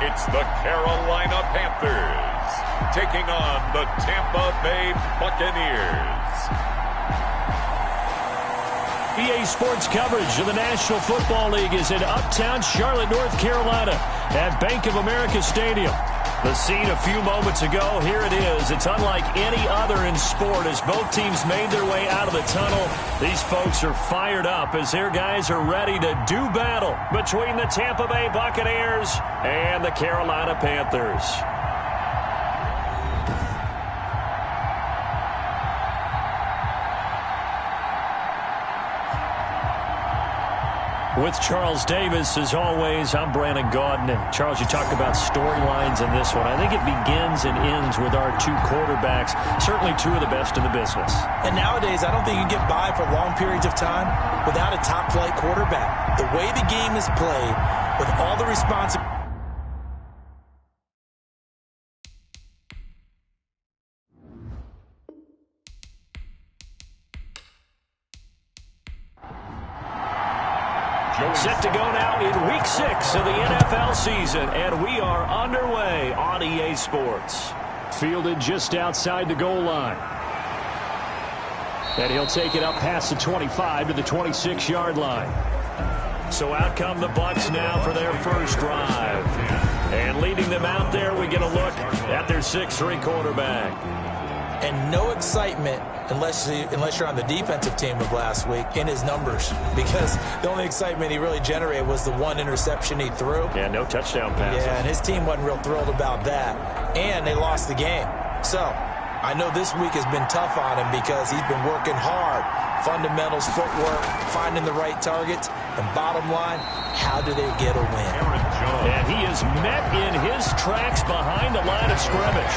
It's the Carolina Panthers taking on the Tampa Bay Buccaneers. EA Sports coverage of the National Football League is in uptown Charlotte, North Carolina at Bank of America Stadium. The scene a few moments ago, here it is. It's unlike any other in sport as both teams made their way out of the tunnel. These folks are fired up as their guys are ready to do battle between the Tampa Bay Buccaneers and the Carolina Panthers. With Charles Davis, as always, I'm Brandon Gaudin. Charles, you talked about storylines in this one. I think it begins and ends with our two quarterbacks, certainly two of the best in the business. And nowadays, I don't think you can get by for long periods of time without a top-flight quarterback. The way the game is played, with all the responsibility. Set to go now in Week 6 of the NFL season, and we are underway on EA Sports. Fielded just outside the goal line. And he'll take it up past the 25 to the 26-yard line. So out come the Bucs now for their first drive. And leading them out there, we get a look at their 6'3 quarterback. And no excitement unless you're on the defensive team of last week in his numbers, because the only excitement he really generated was the one interception he threw. Yeah, no touchdown passes. Yeah, and his team wasn't real thrilled about that. And they lost the game. So I know this week has been tough on him because he's been working hard. Fundamentals, footwork, finding the right targets. And bottom line, how do they get a win? And he is met in his tracks behind the line of scrimmage.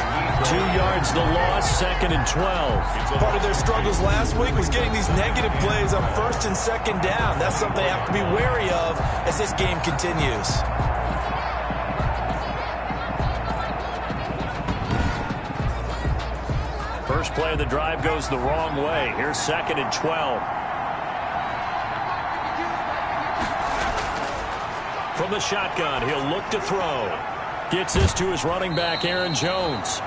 2 yards the loss, 2nd and 12. Part of their struggles last week was getting these negative plays on 1st and 2nd down. That's something they have to be wary of as this game continues. First play of the drive goes the wrong way. Here's 2nd and 12. From the shotgun, he'll look to throw. Gets this to his running back, Aaron Jones.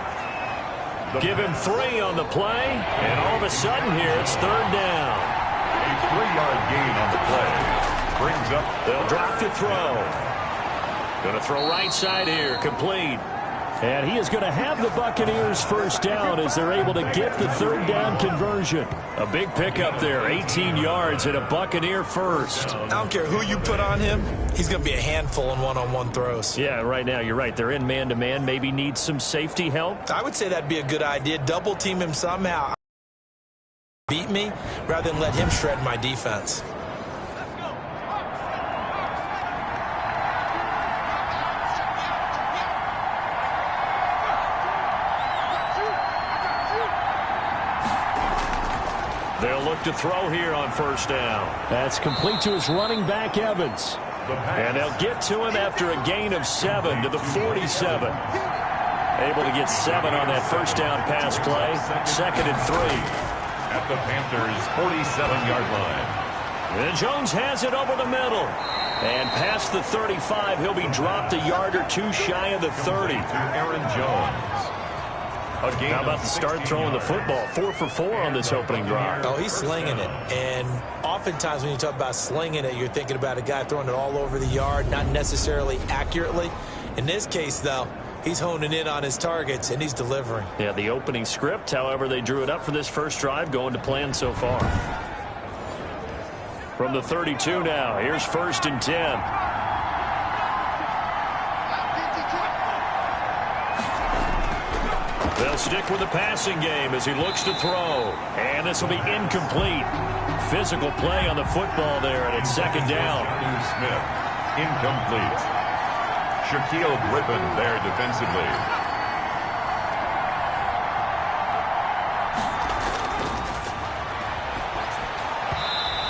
Give him 3 on the play, and all of a sudden here, it's 3rd down. A 3-yard gain on the play. Brings up. They'll drop to throw. Going to throw right side here, complete. And he is going to have the Buccaneers first down as they're able to get the 3rd down conversion. A big pickup there, 18 yards and a Buccaneer first. I don't care who you put on him, he's going to be a handful in one-on-one throws. Yeah, right now you're right. They're in man-to-man, maybe need some safety help. I would say that'd be a good idea. Double team him somehow. Beat me rather than let him shred my defense. They'll look to throw here on 1st down. That's complete to his running back, Evans. And they'll get to him after a gain of 7 to the 47. Able to get 7 on that 1st down pass play. 2nd and 3. At the Panthers' 47-yard line. And Jones has it over the middle. And past the 35, he'll be dropped a yard or 2 shy of the 30. To Aaron Jones. How about the start throwing the football? 4 for 4 on this opening drive. Oh, he's slinging it. And oftentimes when you talk about slinging it, you're thinking about a guy throwing it all over the yard, not necessarily accurately. In this case, though, he's honing in on his targets, and he's delivering. Yeah, the opening script, however, they drew it up for this first drive, going to plan so far. From the 32 now, here's 1st and 10. They'll stick with the passing game as he looks to throw. And this will be incomplete. Physical play on the football there, and it's 2nd down. Smith, incomplete. Shaquille Griffin there defensively.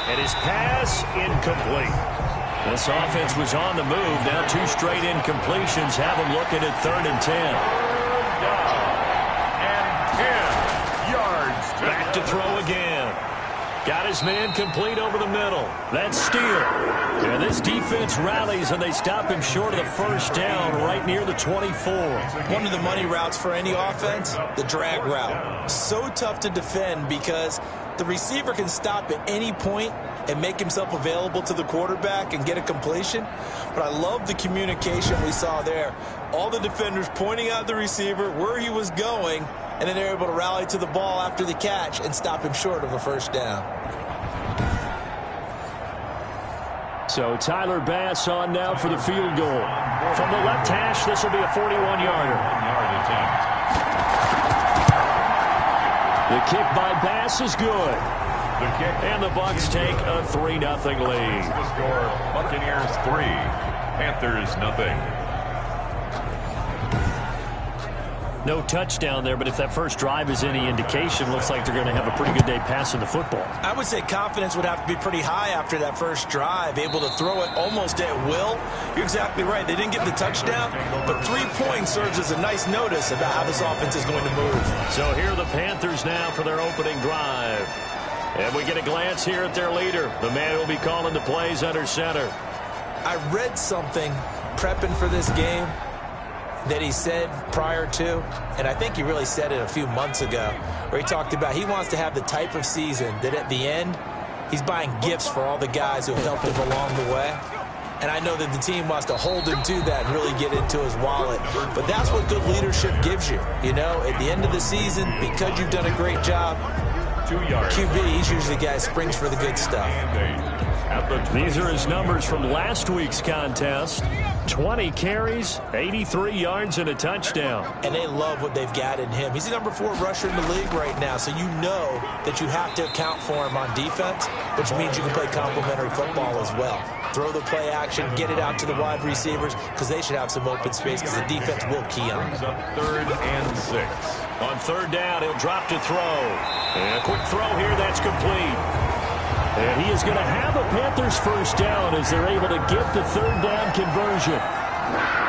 And his pass, incomplete. This offense was on the move. Now 2 straight incompletions have them looking at 3rd and 10. Back to throw again. Got his man complete over the middle. That's Steele. And this defense rallies, and they stop him short of the first down right near the 24. One of the money routes for any offense, the drag route. So tough to defend because the receiver can stop at any point and make himself available to the quarterback and get a completion. But I love the communication we saw there. All the defenders pointing out the receiver, where he was going, and then they're able to rally to the ball after the catch and stop him short of a first down. So Tyler Bass on now for the field goal. From the left hash, this will be a 41-yarder. The kick by Bass is good. And the Bucs take a 3-0 lead. The score, Buccaneers 3, Panthers 0. No touchdown there, but if that first drive is any indication, looks like they're going to have a pretty good day passing the football. I would say confidence would have to be pretty high after that first drive, able to throw it almost at will. You're exactly right. They didn't get the touchdown, but 3 points serves as a nice notice about how this offense is going to move. So here are the Panthers now for their opening drive. And we get a glance here at their leader, the man who will be calling the plays under center. I read something prepping for this game that he said prior to, and I think he really said it a few months ago, where he talked about he wants to have the type of season that at the end, he's buying gifts for all the guys who helped him along the way. And I know that the team wants to hold him to that and really get into his wallet. But that's what good leadership gives you. You know, at the end of the season, because you've done a great job, 2 yards. QB, he's usually the guy who springs for the good stuff. These are his numbers from last week's contest. 20 carries, 83 yards, and a touchdown. And they love what they've got in him. He's the number 4 rusher in the league right now, so you know that you have to account for him on defense, which means you can play complementary football as well. Throw the play action, get it out to the wide receivers, because they should have some open space, because the defense will key on it. 3rd and 6. On 3rd down, he'll drop to throw. And a quick throw here, that's complete. And he is going to have a Panthers first down as they're able to get the 3rd down conversion.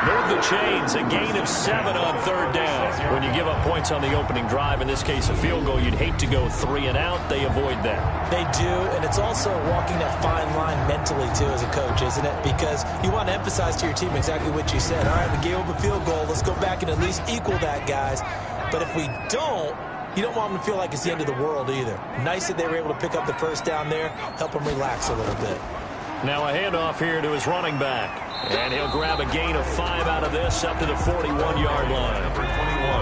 Move the chains, a gain of 7 on 3rd down. When you give up points on the opening drive, in this case a field goal, you'd hate to go 3 and out. They avoid that. They do, and it's also walking that fine line mentally, too, as a coach, isn't it? Because you want to emphasize to your team exactly what you said. All right, we gave up a field goal. Let's go back and at least equal that, guys. But if we don't, you don't want them to feel like it's the end of the world either. Nice that they were able to pick up the first down there, help them relax a little bit. Now a handoff here to his running back. And he'll grab a gain of 5 out of this up to the 41-yard line.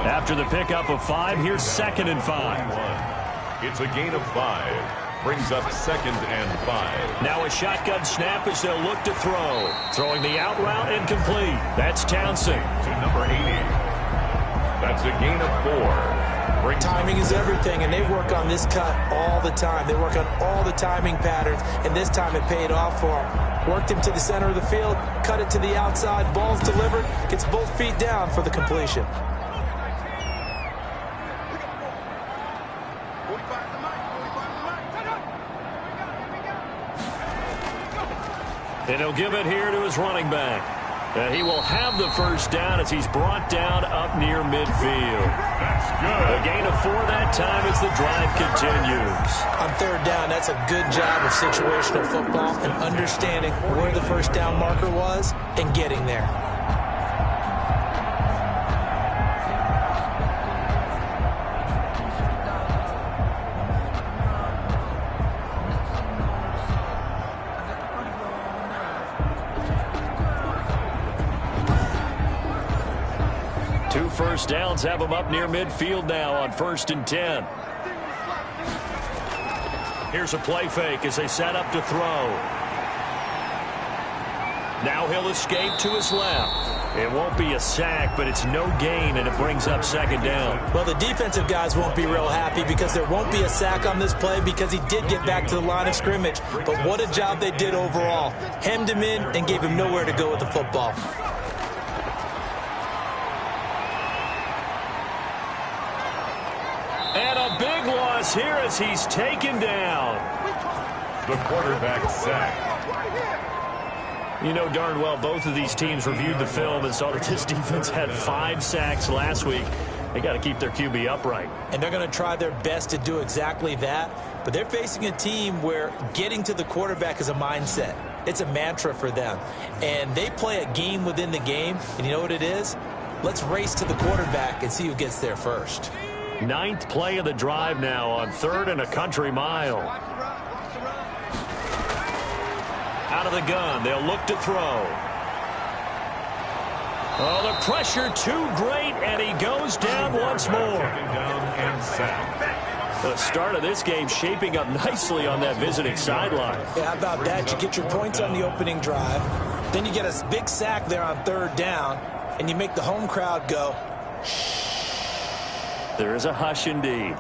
After the pickup of 5, here's 2nd and 5. It's a gain of 5. Brings up 2nd and 5. Now a shotgun snap as they'll look to throw. Throwing the out route incomplete. That's Townsend. To number 80. That's a gain of 4. Timing is everything, and they work on this cut all the time. They work on all the timing patterns, and this time it paid off for him. Worked him to the center of the field, cut it to the outside, ball's delivered, gets both feet down for the completion. And he'll give it here to his running back. And he will have the first down as he's brought down up near midfield. That's good. A gain of 4 that time as the drive continues. On 3rd down, that's a good job of situational football and understanding where the first down marker was and getting there. First downs have him up near midfield now on 1st and 10. Here's a play fake as they set up to throw. Now he'll escape to his left. It won't be a sack, but it's no gain, and it brings up 2nd down. Well, the defensive guys won't be real happy because there won't be a sack on this play because he did get back to the line of scrimmage. But what a job they did overall. Hemmed him in and gave him nowhere to go with the football. And a big loss here as he's taken down. The quarterback sack. You know darn well both of these teams reviewed the film and saw that this defense had 5 sacks last week. They got to keep their QB upright. And they're going to try their best to do exactly that. But they're facing a team where getting to the quarterback is a mindset. It's a mantra for them. And they play a game within the game, and you know what it is? Let's race to the quarterback and see who gets there first. 9th play of the drive now on 3rd and a country mile. Out of the gun, they'll look to throw. Oh, the pressure too great, and he goes down once more. The start of this game shaping up nicely on that visiting sideline. Yeah, how about that? You get your points on the opening drive. Then you get a big sack there on 3rd down, and you make the home crowd go, shh. There is a hush indeed.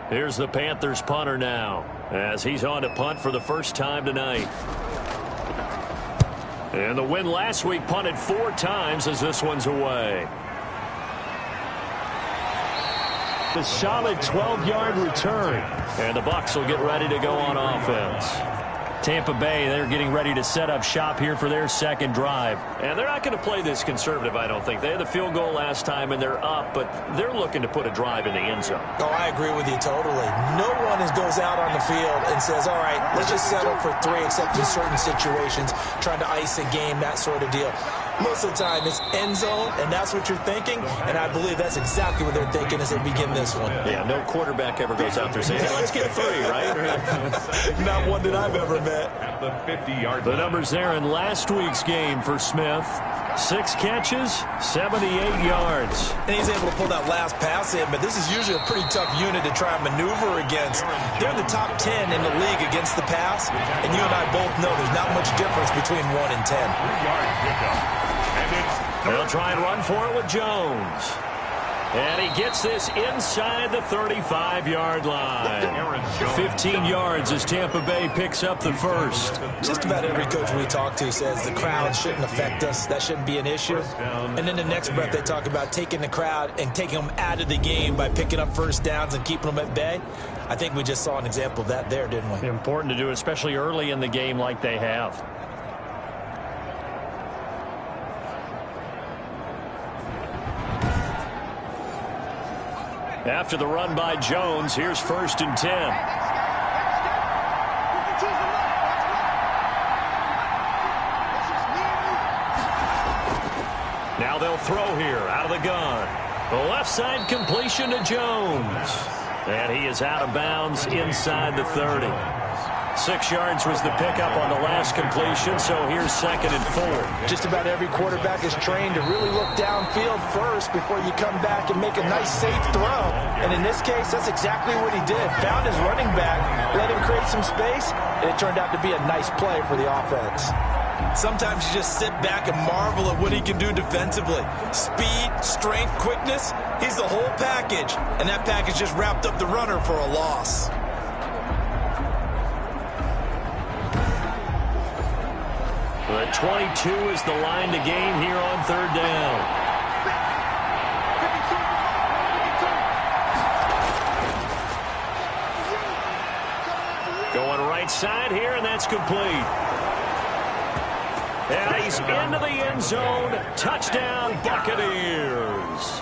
Here's the Panthers punter now, as he's on to punt for the first time tonight. And the win last week punted 4 times as this one's away. The solid 12-yard return. And the Bucs will get ready to go on offense. Tampa Bay, they're getting ready to set up shop here for their second drive. And they're not going to play this conservative, I don't think. They had the field goal last time, and they're up, but they're looking to put a drive in the end zone. Oh, I agree with you totally. No one goes out on the field and says, all right, let's just settle for 3, except in certain situations, trying to ice a game, that sort of deal. Most of the time, it's end zone, and that's what you're thinking, and I believe that's exactly what they're thinking as they begin this one. Yeah, no quarterback ever goes out there saying, hey, let's get 3, right? Not one that I've ever met. At the 50-yard The numbers there in last week's game for Smith. 6 catches, 78 yards. And he's able to pull that last pass in, but this is usually a pretty tough unit to try and maneuver against. They're in the top 10 in the league against the pass, and you and I both know there's not much difference between 1 and 10. 3-yard pickup. They'll try and run for it with Jones. And he gets this inside the 35-yard line. 15 yards as Tampa Bay picks up the first. Just about every coach we talk to says the crowd shouldn't affect us. That shouldn't be an issue. And then the next breath they talk about taking the crowd and taking them out of the game by picking up first downs and keeping them at bay. I think we just saw an example of that there, didn't we? Important to do, especially early in the game like they have. After the run by Jones, here's 1st and 10. Now they'll throw here out of the gun. The left side completion to Jones. And he is out of bounds inside the 30. 6 yards was the pickup on the last completion, so here's 2nd and 4. Just about every quarterback is trained to really look downfield first before you come back and make a nice, safe throw. And in this case, that's exactly what he did. Found his running back, let him create some space, and it turned out to be a nice play for the offense. Sometimes you just sit back and marvel at what he can do defensively. Speed, strength, quickness, he's the whole package. And that package just wrapped up the runner for a loss. The 22 is the line to gain here on 3rd down. Going right side here, and that's complete. And he's into the end zone. Touchdown, Buccaneers.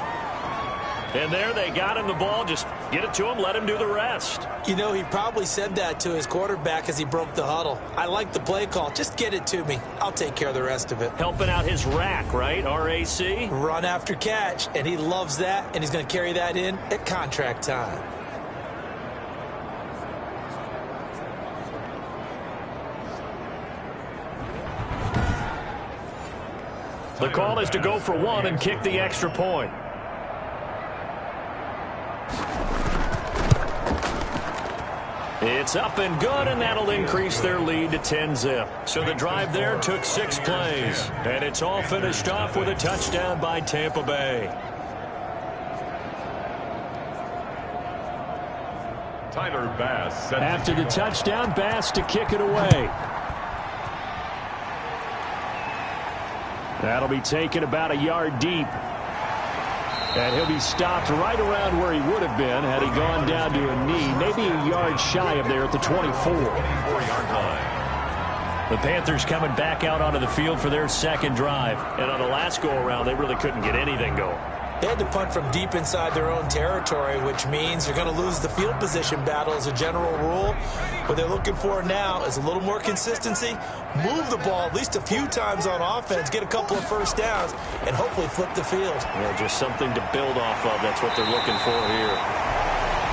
And there they got him the ball. Just get it to him, let him do the rest. You know, he probably said that to his quarterback as he broke the huddle. I like the play call. Just get it to me. I'll take care of the rest of it. Helping out his rack, right? RAC? Run after catch, and he loves that, and he's going to carry that in at contract time. The call is to go for 1 and kick the extra point. It's up and good, and that'll increase their lead to 10-zip. So the drive there took 6 plays, and it's all finished off with a touchdown by Tampa Bay. Tyler Bass. After the touchdown, Bass to kick it away. That'll be taken about a yard deep. And he'll be stopped right around where he would have been had he gone down to a knee, maybe a yard shy of there at the 24. 24-yard line. The Panthers coming back out onto the field for their second drive. And on the last go-around, they really couldn't get anything going. They had to punt from deep inside their own territory, which means they're going to lose the field position battle as a general rule. What they're looking for now is a little more consistency, move the ball at least a few times on offense, get a couple of first downs, and hopefully flip the field. Yeah, just something to build off of. That's what they're looking for here.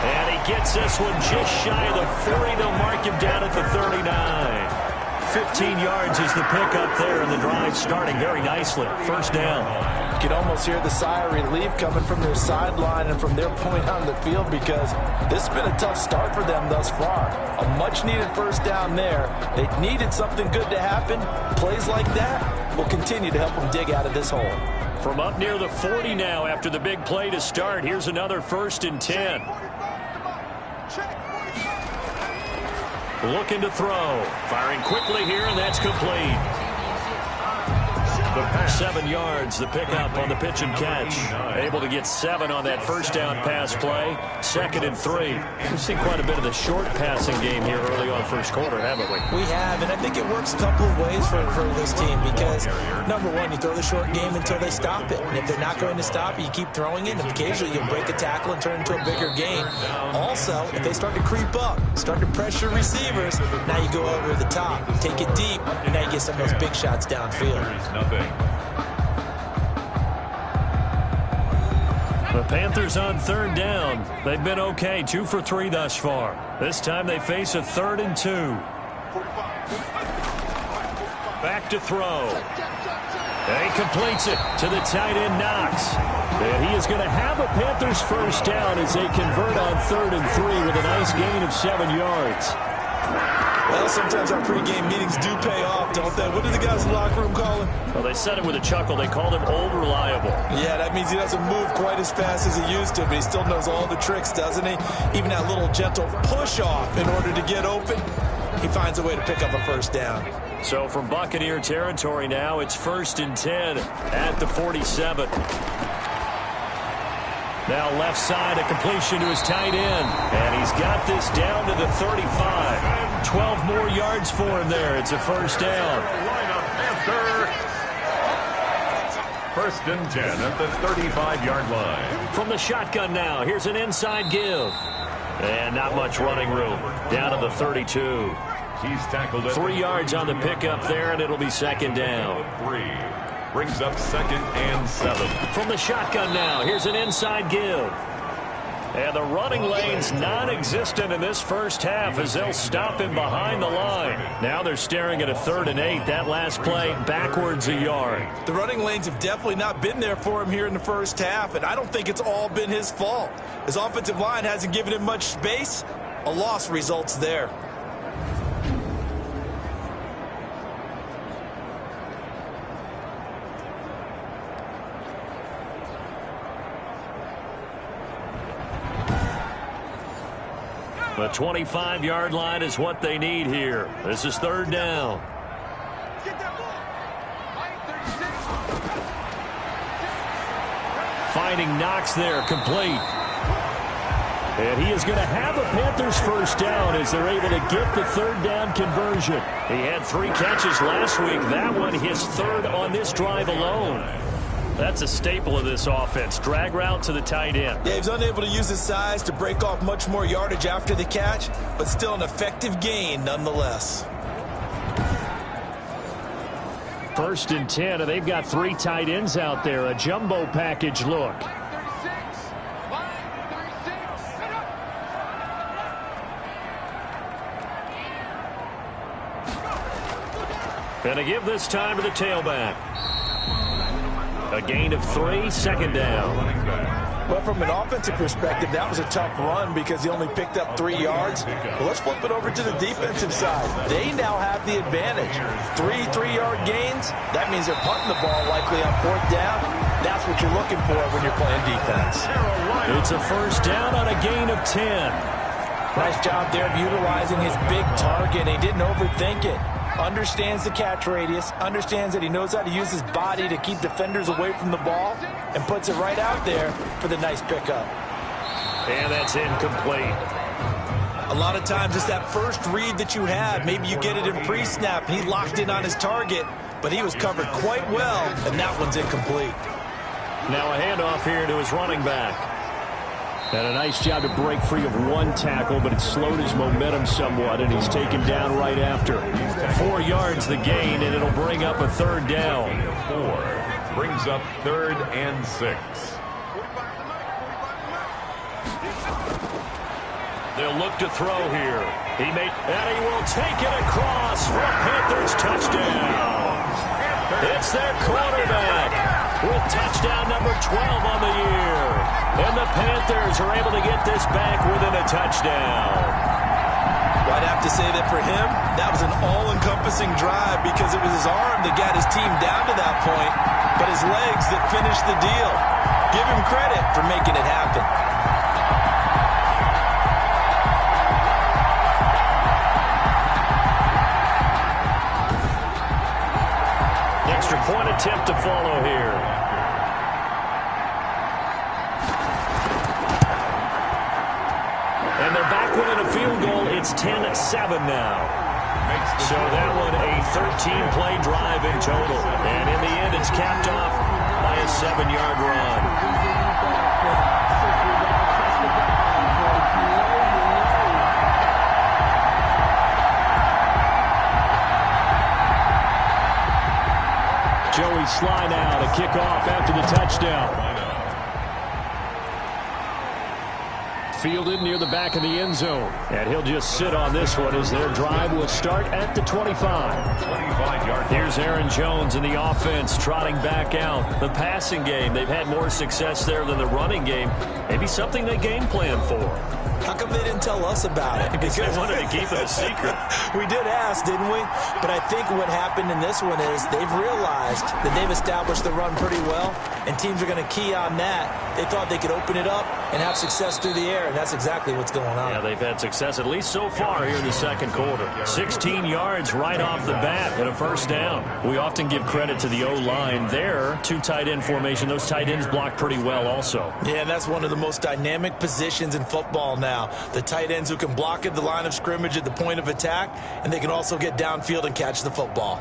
And he gets this one just shy of the 40. They'll mark him down at the 39. 15 yards is the pickup there, and the drive starting very nicely. First down. You can almost hear the sigh of relief coming from their sideline and from their point on the field, because this has been a tough start for them thus far. A much-needed first down there. They needed something good to happen. Plays like that will continue to help them dig out of this hole. From up near the 40 now after the big play to start, here's another 1st and 10. Looking to throw. Firing quickly here, and that's complete. 7 yards, the pickup on the pitch and catch. Able to get 7 on that first down pass play. 2nd and 3. We've seen quite a bit of the short passing game here early on first quarter, haven't we? We have, and I think it works a couple of ways for this team, because, number one, you throw the short game until they stop it. And if they're not going to stop it, you keep throwing it, and occasionally you'll break a tackle and turn it into a bigger gain. Also, if they start to creep up, start to pressure receivers, now you go over the top, take it deep, and now you get some of those big shots downfield. The Panthers on 3rd down. They've been okay, 2 for 3 thus far. This time they face a 3rd and 2. Back to throw. And he completes it to the tight end, Knox. And he is going to have a Panthers first down as they convert on 3rd and 3 with a nice gain of 7 yards. Well, sometimes our pregame meetings do pay off, don't they? What do the guys in the locker room call him? Well, they said it with a chuckle. They called him old reliable. Yeah, that means he doesn't move quite as fast as he used to, but he still knows all the tricks, doesn't he? Even that little gentle push-off in order to get open, he finds a way to pick up a first down. So from Buccaneer territory now, it's 1st and 10 at the 47. Now left side, a completion to his tight end. And he's got this down to the 35. 12 more yards for him there. It's a first down. First and 10 at the 35-yard line. From the shotgun now, here's an inside give. And not much running room. Down to the 32. He's tackled 3 yards on the pickup there, and it'll be 2nd down. 3. Brings up 2nd and 7. From the shotgun now, here's an inside give. And the running lane's non-existent in this first half as they'll stop him behind the line. Now they're staring at a 3rd and 8. That last play backwards a yard. The running lanes have definitely not been there for him here in the first half, and I don't think it's all been his fault. His offensive line hasn't given him much space. A loss results there. The 25-yard line is what they need here. This is 3rd down. Finding Knox there, complete. And he is going to have a Panthers first down as they're able to get the 3rd down conversion. He had 3 catches last week. That one his 3rd on this drive alone. That's a staple of this offense. Drag route to the tight end. Yeah, he's unable to use his size to break off much more yardage after the catch, but still an effective gain nonetheless. 1st and 10, and they've got 3 tight ends out there. A jumbo package look. And a give this time to the tailback. A gain of 3, 2nd down. Well, from an offensive perspective, that was a tough run because he only picked up 3 yards. Well, let's flip it over to the defensive side. They now have the advantage. 3 3-yard gains. That means they're punting the ball likely on 4th down. That's what you're looking for when you're playing defense. It's a first down on a gain of 10. Nice job there of utilizing his big target. He didn't overthink it. Understands the catch radius, understands that he knows how to use his body to keep defenders away from the ball, and puts it right out there for the nice pickup. And that's incomplete. A lot of times it's that first read that you have. Maybe you get it in pre-snap. He locked in on his target, but he was covered quite well, and that one's incomplete. Now a handoff here to his running back. And a nice job to break free of one tackle, but it slowed his momentum somewhat, and he's taken down right after. 4 yards the gain, and it'll bring up a third down. 4 brings up 3rd and 6. They'll look to throw here. And he will take it across for a Panthers touchdown. It's their quarterback with touchdown number 12 on the year. And the Panthers are able to get this back within a touchdown. Well, I'd have to say that for him, that was an all-encompassing drive because it was his arm that got his team down to that point, but his legs that finished the deal. Give him credit for making it happen. Extra point attempt to follow here. And they're back within a field goal. It's 10-7 now. So that one a 13-play drive in total. And in the end, it's capped off by a 7-yard run. Joey Sly now to kick off after the touchdown. Fielded near the back of the end zone. And he'll just sit on this one as their drive will start at the 25. Here's Aaron Jones in the offense trotting back out. The passing game, they've had more success there than the running game. Maybe something they game plan for. How come they didn't tell us about it? Because they wanted to keep it a secret. We did ask, didn't we? But I think what happened in this one is they've realized that they've established the run pretty well, and teams are going to key on that. They thought they could open it up and have success through the air, and that's exactly what's going on. Yeah, they've had success at least so far here in the second quarter. 16 yards right off the bat and a first down. We often give credit to the O-line there. 2 tight end formation. Those tight ends block pretty well also. Yeah, and that's one of the most dynamic positions in football now. The tight ends who can block at the line of scrimmage at the point of attack, and they can also get downfield and catch the football.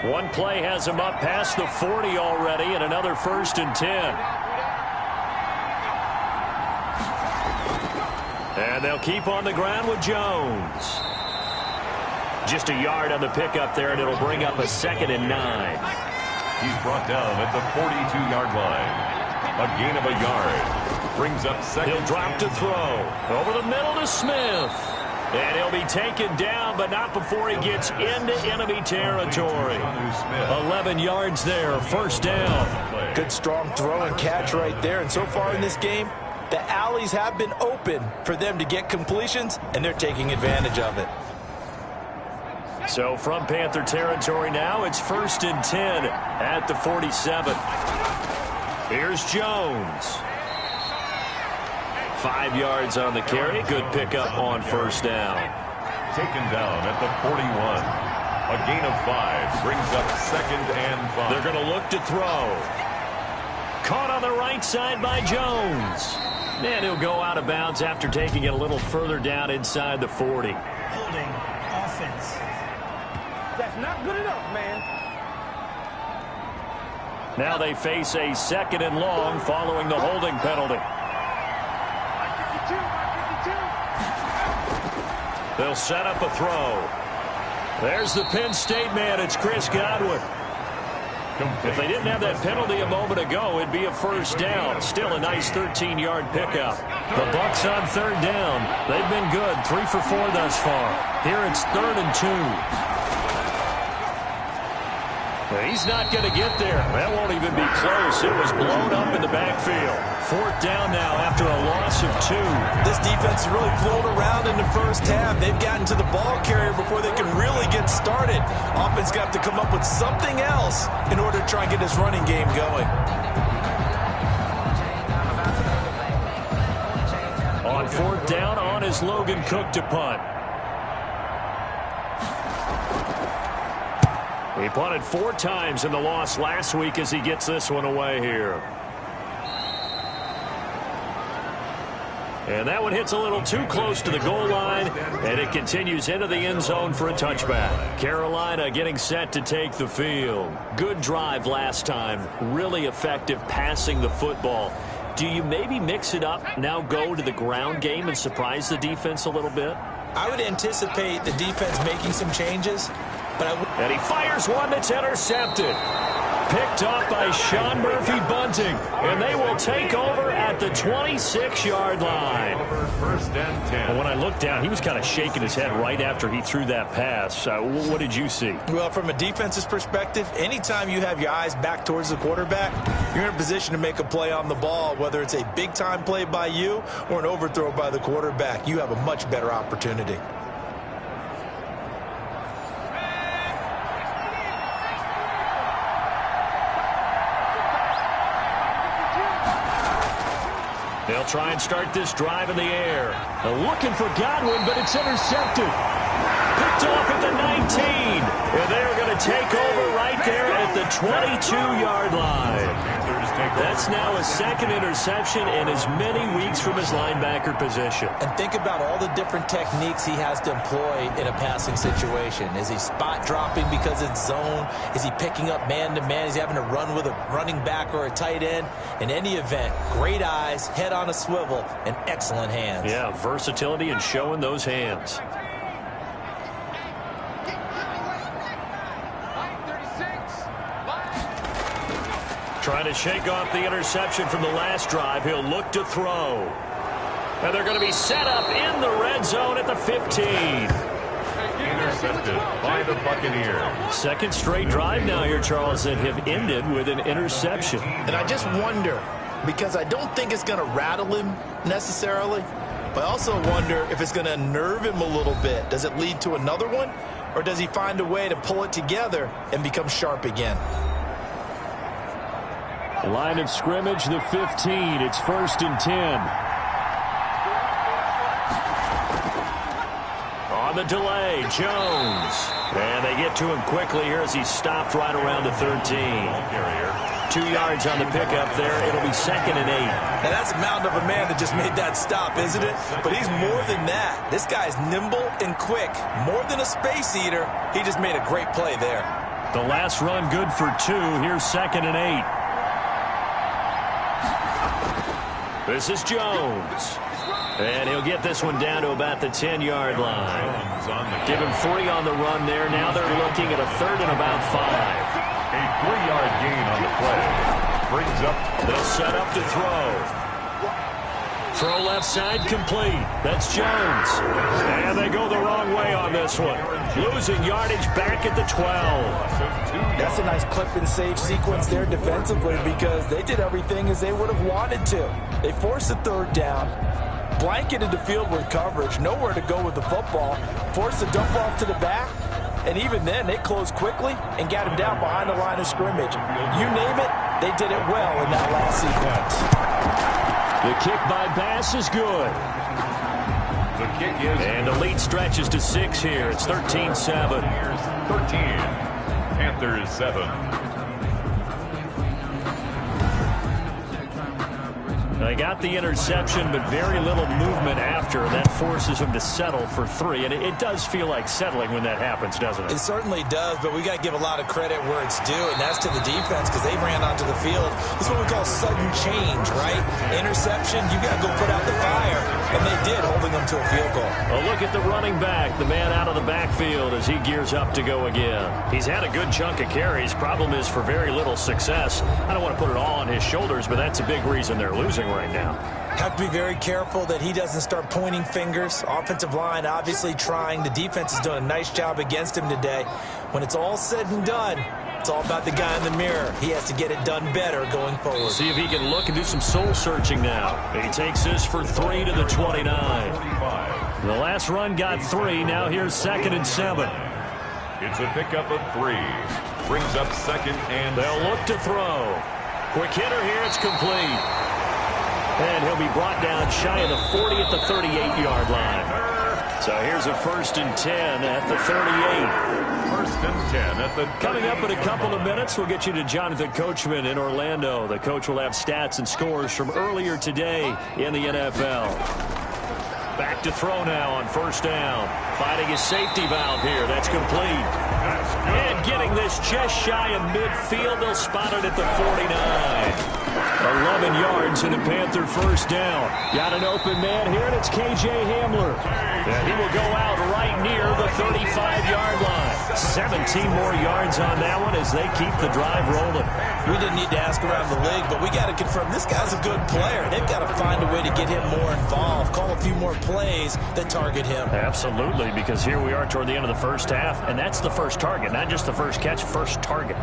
One play has him up past the 40 already, and another 1st and 10. And they'll keep on the ground with Jones. Just a yard on the pickup there, and it'll bring up a 2nd and 9. He's brought down at the 42-yard line. A gain of a yard. Brings up 2nd. He'll drop to throw. Over the middle to Smith. And he'll be taken down, but not before he gets into enemy territory. 11 yards there, 1st down. Good strong throw and catch right there. And so far in this game, the alleys have been open for them to get completions, and they're taking advantage of it. So from Panther territory now, it's 1st and 10 at the 47. Here's Jones. 5 yards on the carry. Good pickup on 1st down. Taken down at the 41. A gain of 5 brings up 2nd and 5. They're going to look to throw. Caught on the right side by Jones. And he'll go out of bounds after taking it a little further down inside the 40. Holding offense. That's not good enough, man. Now they face a 2nd and long following the holding penalty. They'll set up a throw. There's the Penn State man. It's Chris Godwin. If they didn't have that penalty a moment ago, it'd be a 1st down. Still a nice 13-yard pickup. The Bucs on 3rd down. They've been good. 3 for 4 thus far. Here it's 3rd and 2. He's not going to get there. That won't even be close. It was blown up in the backfield. 4th down now after a loss of 2. This defense has really flown around in the first half. They've gotten to the ball carrier before they can really get started. Offense got to come up with something else in order to try and get this running game going. On 4th down, on is Logan Cook to punt. He punted 4 times in the loss last week as he gets this one away here. And that one hits a little too close to the goal line, and it continues into the end zone for a touchback. Carolina getting set to take the field. Good drive last time. Really effective passing the football. Do you maybe mix it up, now go to the ground game and surprise the defense a little bit? I would anticipate the defense making some changes, but and he fires one that's intercepted. Picked off by Sean Murphy Bunting, and they will take over at the 26-yard line. First and 10. Well, when I looked down, he was kind of shaking his head right after he threw that pass. What did you see? Well, from a defense's perspective, anytime you have your eyes back towards the quarterback, you're in a position to make a play on the ball, whether it's a big-time play by you or an overthrow by the quarterback. You have a much better opportunity. They'll try and start this drive in the air. They're looking for Godwin, but it's intercepted. Picked off at the 19. And they're going to take over right there at the 22-yard line. That's now a second interception in as many weeks from his linebacker position. And think about all the different techniques he has to employ in a passing situation. Is he spot dropping because it's zone? Is he picking up man-to-man? Is he having to run with a running back or a tight end? In any event, great eyes, head on a swivel, and excellent hands. Yeah, versatility and showing those hands. Trying to shake off the interception from the last drive. He'll look to throw. And they're going to be set up in the red zone at the 15. Intercepted by the Buccaneers. Second straight drive now here, Charles, that have ended with an interception. And I just wonder, because I don't think it's going to rattle him necessarily, but I also wonder if it's going to unnerve him a little bit. Does it lead to another one? Or does he find a way to pull it together and become sharp again? Line of scrimmage, the 15. It's 1st and 10. On the delay, Jones. And they get to him quickly here as he's stopped right around the 13. 2 yards on the pickup there. It'll be 2nd and 8. Now, that's a mountain of a man that just made that stop, isn't it? But he's more than that. This guy's nimble and quick. More than a space eater. He just made a great play there. The last run good for 2. Here's 2nd and 8. This is Jones. And he'll get this one down to about the 10-yard line. Give him 3 on the run there. Now they're looking at a 3rd and about 5. A 3-yard gain on the play. Brings up. They'll set up to throw. Throw left side complete. That's Jones. And they go the wrong way on this one. Losing yardage back at the 12. That's a nice clip and save sequence there defensively because they did everything as they would have wanted to. They forced the 3rd down, blanketed the field with coverage, nowhere to go with the football, forced the dump off to the back, and even then they closed quickly and got him down behind the line of scrimmage. You name it, they did it well in that last sequence. The kick by Bass is good. The kick is. And the lead stretches to 6 here. It's 13-7. 13. Panthers 7. They got the interception, but very little movement after. That forces him to settle for 3. And it does feel like settling when that happens, doesn't it? It certainly does, but we got to give a lot of credit where it's due, and that's to the defense because they ran onto the field. This is what we call sudden change, right? Interception, you got to go put out the fire, and they did, holding them to a field goal. Well, look at the running back, the man out of the backfield as he gears up to go again. He's had a good chunk of carries. Problem is for very little success. I don't want to put it all on his shoulders, but that's a big reason they're losing right now. Have to be very careful that he doesn't start pointing fingers. Offensive line obviously trying. The defense has done a nice job against him today. When it's all said and done, it's all about the guy in the mirror. He has to get it done better going forward. See if he can look and do some soul searching now. He takes this for 3 to the 29. The last run got 3. Now here's 2nd and 7. It's a pickup of 3. Brings up 2nd and. They'll look to throw. Quick hitter here. It's complete. And he'll be brought down shy of the 40 at the 38-yard line. So here's a 1st and 10 at the 38. 1st and 10 at the 38. Coming up in a couple of minutes, we'll get you to Jonathan Coachman in Orlando. The coach will have stats and scores from earlier today in the NFL. Back to throw now on 1st down. Finding his safety valve here. That's complete. And getting this just shy of midfield. They'll spot it at the 49. 11 yards and a Panther 1st down. Got an open man here, and it's K.J. Hamler. And he will go out right near the 35-yard line. 17 more yards on that one as they keep the drive rolling. We didn't need to ask around the league, but we got to confirm this guy's a good player. They've got to find a way to get him more involved, call a few more plays that target him. Absolutely, because here we are toward the end of the first half, and that's the first target, not just the first catch, first target.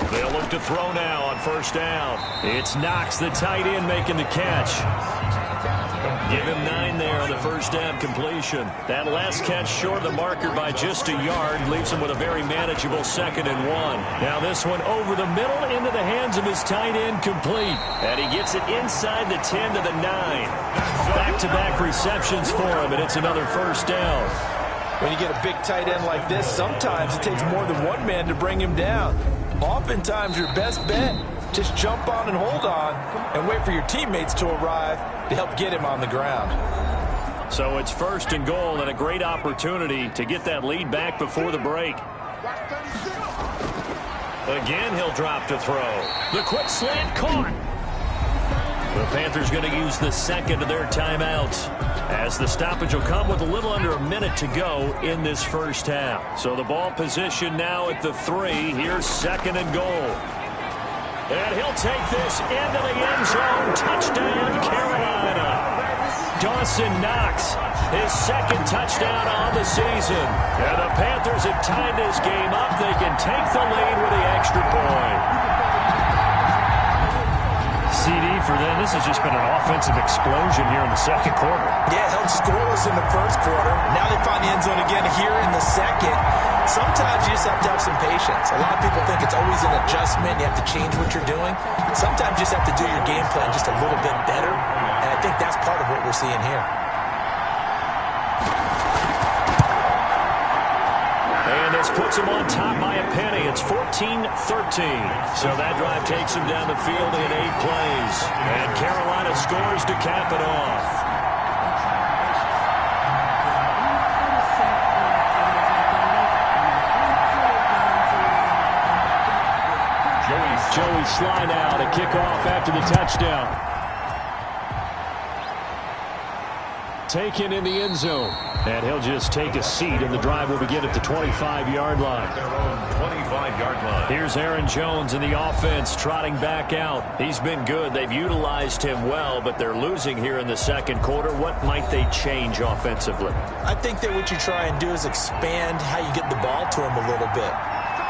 They'll look to throw now on 1st down. It's Knox, the tight end, making the catch. Give him 9 there on the 1st down completion. That last catch short of the marker by just a yard leaves him with a very manageable 2nd and 1. Now this one over the middle into the hands of his tight end, complete. And he gets it inside the 10 to the 9. Back-to-back receptions for him, and it's another 1st down. When you get a big tight end like this, sometimes it takes more than one man to bring him down. Oftentimes, your best bet, just jump on and hold on and wait for your teammates to arrive to help get him on the ground. So it's 1st and goal and a great opportunity to get that lead back before the break. Again, he'll drop to throw. The quick slant caught. The Panthers going to use the 2nd of their timeouts, as the stoppage will come with a little under a minute to go in this first half. So the ball position now at the 3. Here's 2nd and goal. And he'll take this into the end zone. Touchdown, Carolina. Dawson Knox, his 2nd touchdown on the season. And the Panthers have tied this game up. They can take the lead with the extra point. CD for them. This has just been an offensive explosion here in the 2nd quarter. Yeah, held scoreless in the 1st quarter. Now they find the end zone again here in the 2nd. Sometimes you just have to have some patience. A lot of people think it's always an adjustment. You have to change what you're doing. Sometimes you just have to do your game plan just a little bit better. And I think that's part of what we're seeing here. And this puts him on top by a penny. It's 14-13. So that drive takes him down the field in 8 plays. And Carolina scores to cap it off. Joey Sly now to kick off after the touchdown. Taken in the end zone. And he'll just take a seat, and the drive will begin at the 25-yard line. Their own 25-yard line. Here's Aaron Jones in the offense trotting back out. He's been good. They've utilized him well, but they're losing here in the 2nd quarter. What might they change offensively? I think that what you try and do is expand how you get the ball to him a little bit.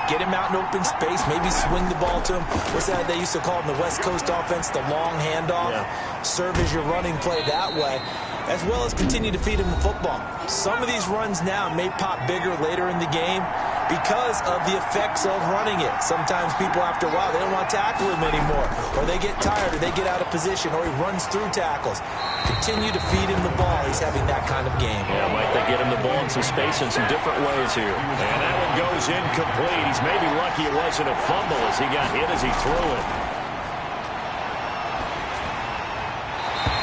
Get him out in open space, maybe swing the ball to him. What's that they used to call in the West Coast offense, the long handoff? Yeah. Serve as your running play that way, as well as continue to feed him the football. Some of these runs now may pop bigger later in the game because of the effects of running it. Sometimes people, after a while, they don't want to tackle him anymore, or they get tired, or they get out of position, or he runs through tackles. Continue to feed him the ball. He's having that kind of game. Yeah, might they get him the ball in some space in some different ways here. And that one goes incomplete. He's maybe lucky it wasn't a fumble as he got hit as he threw it.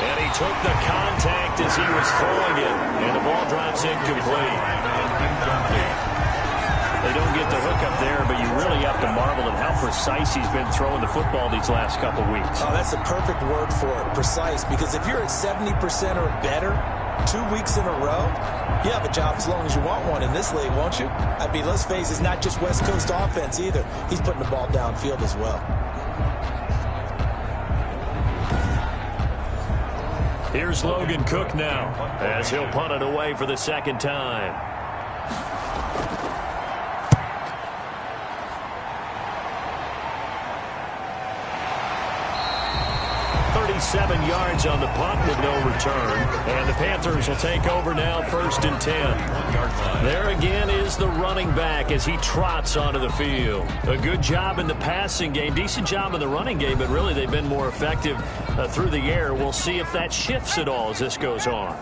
And he took the contact as he was throwing it. And the ball drops incomplete. They don't get the hook up there, but you really have to marvel at how precise he's been throwing the football these last couple weeks. Oh, that's the perfect word for it, precise, because if you're at 70% or better 2 weeks in a row, you have a job as long as you want one in this league, won't you? I mean, let's face it, it's not just West Coast offense either. He's putting the ball downfield as well. Here's Logan Cook now, as he'll punt it away for the 2nd time. 47 yards on the punt with no return. And the Panthers will take over now, 1st and 10. There again is the running back as he trots onto the field. A good job in the passing game, decent job in the running game, but really they've been more effective through the air. We'll see if that shifts at all as this goes on.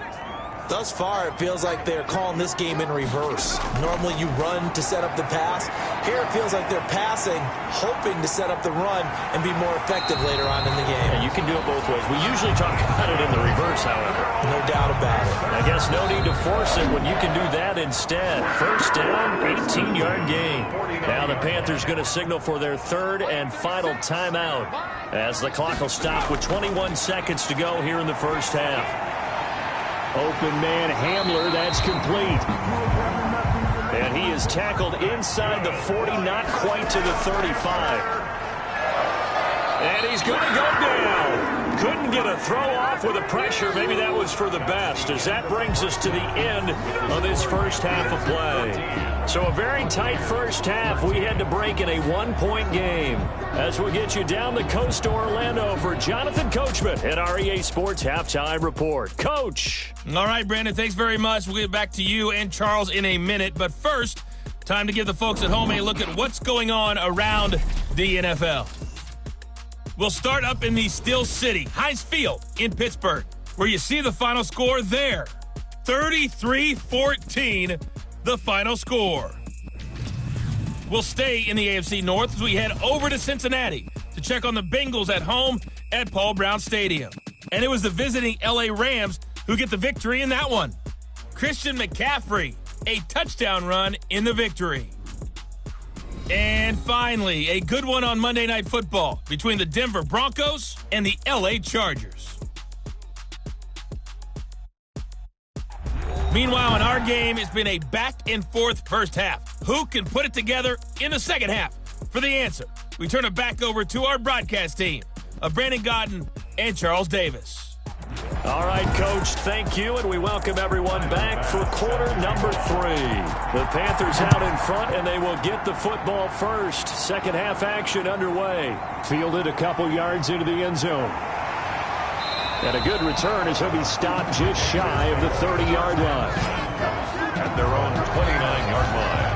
Thus far, it feels like they're calling this game in reverse. Normally you run to set up the pass. Here it feels like they're passing, hoping to set up the run and be more effective later on in the game. Yeah, you can do it both ways. We usually talk about it in the reverse, however. No doubt about it. I guess no need to force it when you can do that instead. 1st down, 18-yard gain. Now the Panthers going to signal for their 3rd and final timeout as the clock will stop with 21 seconds to go here in the first half. Open man Hamler, that's complete. And he is tackled inside the 40, not quite to the 35. And he's going to go down. Couldn't get a throw off with the pressure. Maybe that was for the best, as that brings us to the end of this first half of play. So a very tight first half. We had to break in a 1-point game. As we'll get you down the coast to Orlando for Jonathan Coachman at our EA Sports Halftime Report. Coach. All right, Brandon, thanks very much. We'll get back to you and Charles in a minute. But first, time to give the folks at home a look at what's going on around the NFL. We'll start up in the Steel City, Heinz Field in Pittsburgh, where you see the final score there. 33-14, the final score. We'll stay in the AFC North as we head over to Cincinnati to check on the Bengals at home at Paul Brown Stadium. And it was the visiting LA Rams who get the victory in that one. Christian McCaffrey, a touchdown run in the victory. And finally, a good one on Monday Night Football between the Denver Broncos and the LA Chargers. Meanwhile, in our game, it's been a back-and-forth first half. Who can put it together in the second half? For the answer, we turn it back over to our broadcast team of Brandon Godden and Charles Davis. All right, Coach, thank you, and we welcome everyone back for quarter number 3. The Panthers out in front, and they will get the football first. Second half action underway. Fielded a couple yards into the end zone. And a good return as he'll be stopped just shy of the 30-yard line. At their own 29-yard line.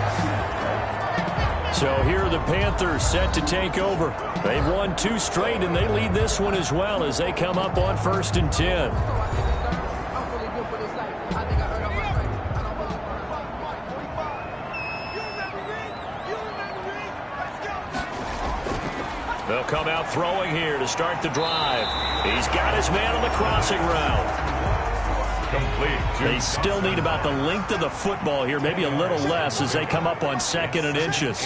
So here are the Panthers set to take over. They've won 2 straight, and they lead this one as well as they come up on 1st and 10. They'll come out throwing here to start the drive. He's got his man on the crossing route. Complete. They still need about the length of the football here, maybe a little less as they come up on 2nd and inches.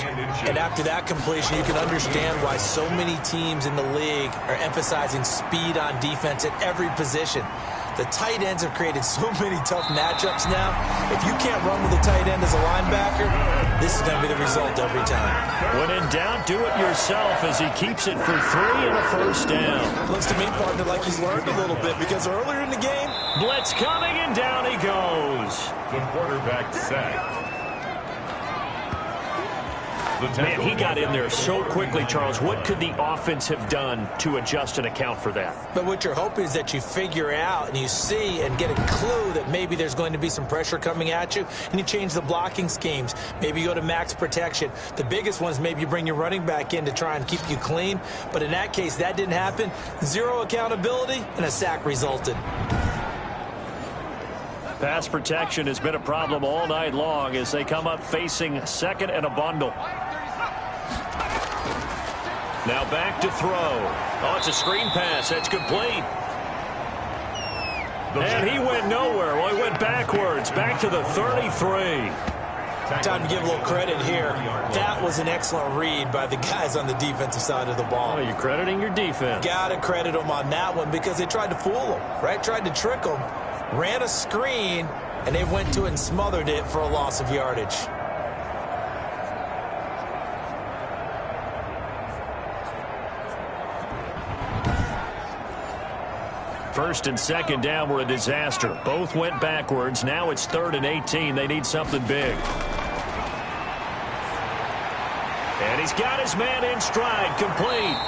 And after that completion, you can understand why so many teams in the league are emphasizing speed on defense at every position. The tight ends have created so many tough matchups now. If you can't run with a tight end as a linebacker, this is going to be the result every time. When in doubt, do it yourself as he keeps it for 3 and a first down. Looks to me, partner, like he's learned a little bit because earlier in the game, blitz coming and down he goes. The quarterback sacked. Man, he got in there so quickly, Charles. What could the offense have done to adjust and account for that? But what you're hoping is that you figure out and you see and get a clue that maybe there's going to be some pressure coming at you, and you change the blocking schemes. Maybe you go to max protection. The biggest one is maybe you bring your running back in to try and keep you clean. But in that case, that didn't happen. 0 accountability, and a sack resulted. Pass protection has been a problem all night long as they come up facing 2nd and a bundle. Now back to throw. Oh, it's a screen pass. That's complete. And he went nowhere. Well, he went backwards. Back to the 33. Time to give a little credit here. That was an excellent read by the guys on the defensive side of the ball. Oh, you're crediting your defense. Got to credit them on that one because they tried to fool them, right? Tried to trick them. Ran a screen, and they went to it and smothered it for a loss of yardage. First and 2nd down were a disaster. Both went backwards. Now it's 3rd and 18. They need something big. And he's got his man in stride, complete.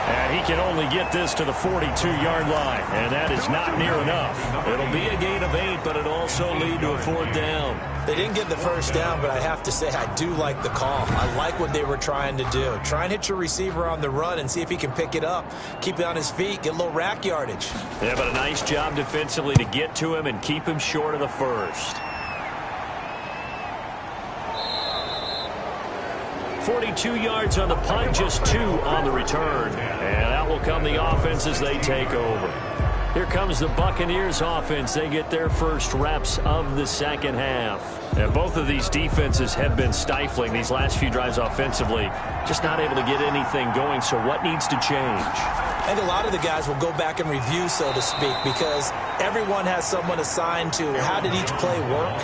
And he can only get this to the 42-yard line, and that is not near enough. It'll be a gain of 8, but it'll also lead to a 4th down. They didn't get the first down, but I have to say I do like the call. I like what they were trying to do. Try and hit your receiver on the run and see if he can pick it up, keep it on his feet, get a little rack yardage. Yeah, but a nice job defensively to get to him and keep him short of the first. 42 yards on the punt, just 2 on the return. And out will come the offense as they take over. Here comes the Buccaneers offense. They get their first reps of the second half. And both of these defenses have been stifling these last few drives offensively. Just not able to get anything going, so what needs to change? I think a lot of the guys will go back and review, so to speak, because everyone has someone assigned to how did each play work.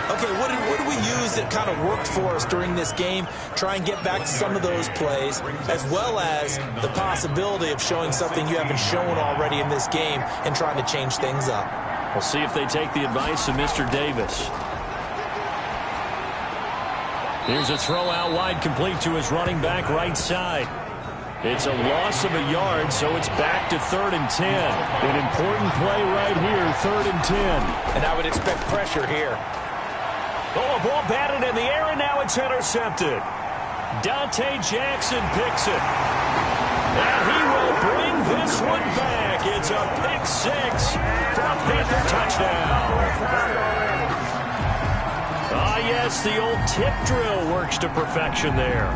Okay, what did we use that kind of worked for us during this game? Try and get back to some of those plays, as well as the possibility of showing something you haven't shown already in this game and trying to change things up. We'll see if they take the advice of Mr. Davis. Here's a throw out wide, complete to his running back right side. It's a loss of a yard, so it's back to 3rd and 10. An important play right here, 3rd and 10. And I would expect pressure here. Oh, a ball batted in the air, and now it's intercepted. Dante Jackson picks it. And he will bring this one back. It's a pick 6 for a Panther touchdown. Ah, yes, the old tip drill works to perfection there.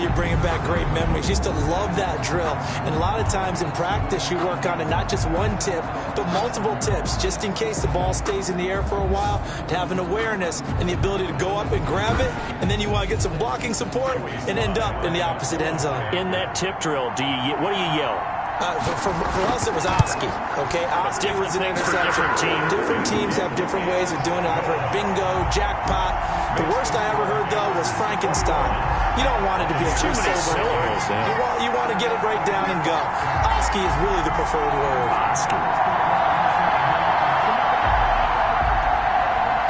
You're bringing back great memories. Used to love that drill. And a lot of times in practice, you work on it, not just one tip, but multiple tips, just in case the ball stays in the air for a while, to have an awareness and the ability to go up and grab it, and then you want to get some blocking support and end up in the opposite end zone. In that tip drill, what do you yell? For us, it was Oski. Okay, Oski was an interception. Different teams. Different teams have different ways of doing it. I've heard bingo, jackpot. The worst I ever heard, though, was Frankenstein. You don't want it to be a two syllables. You want to get it right down and go. Oski is really the preferred word. Oski.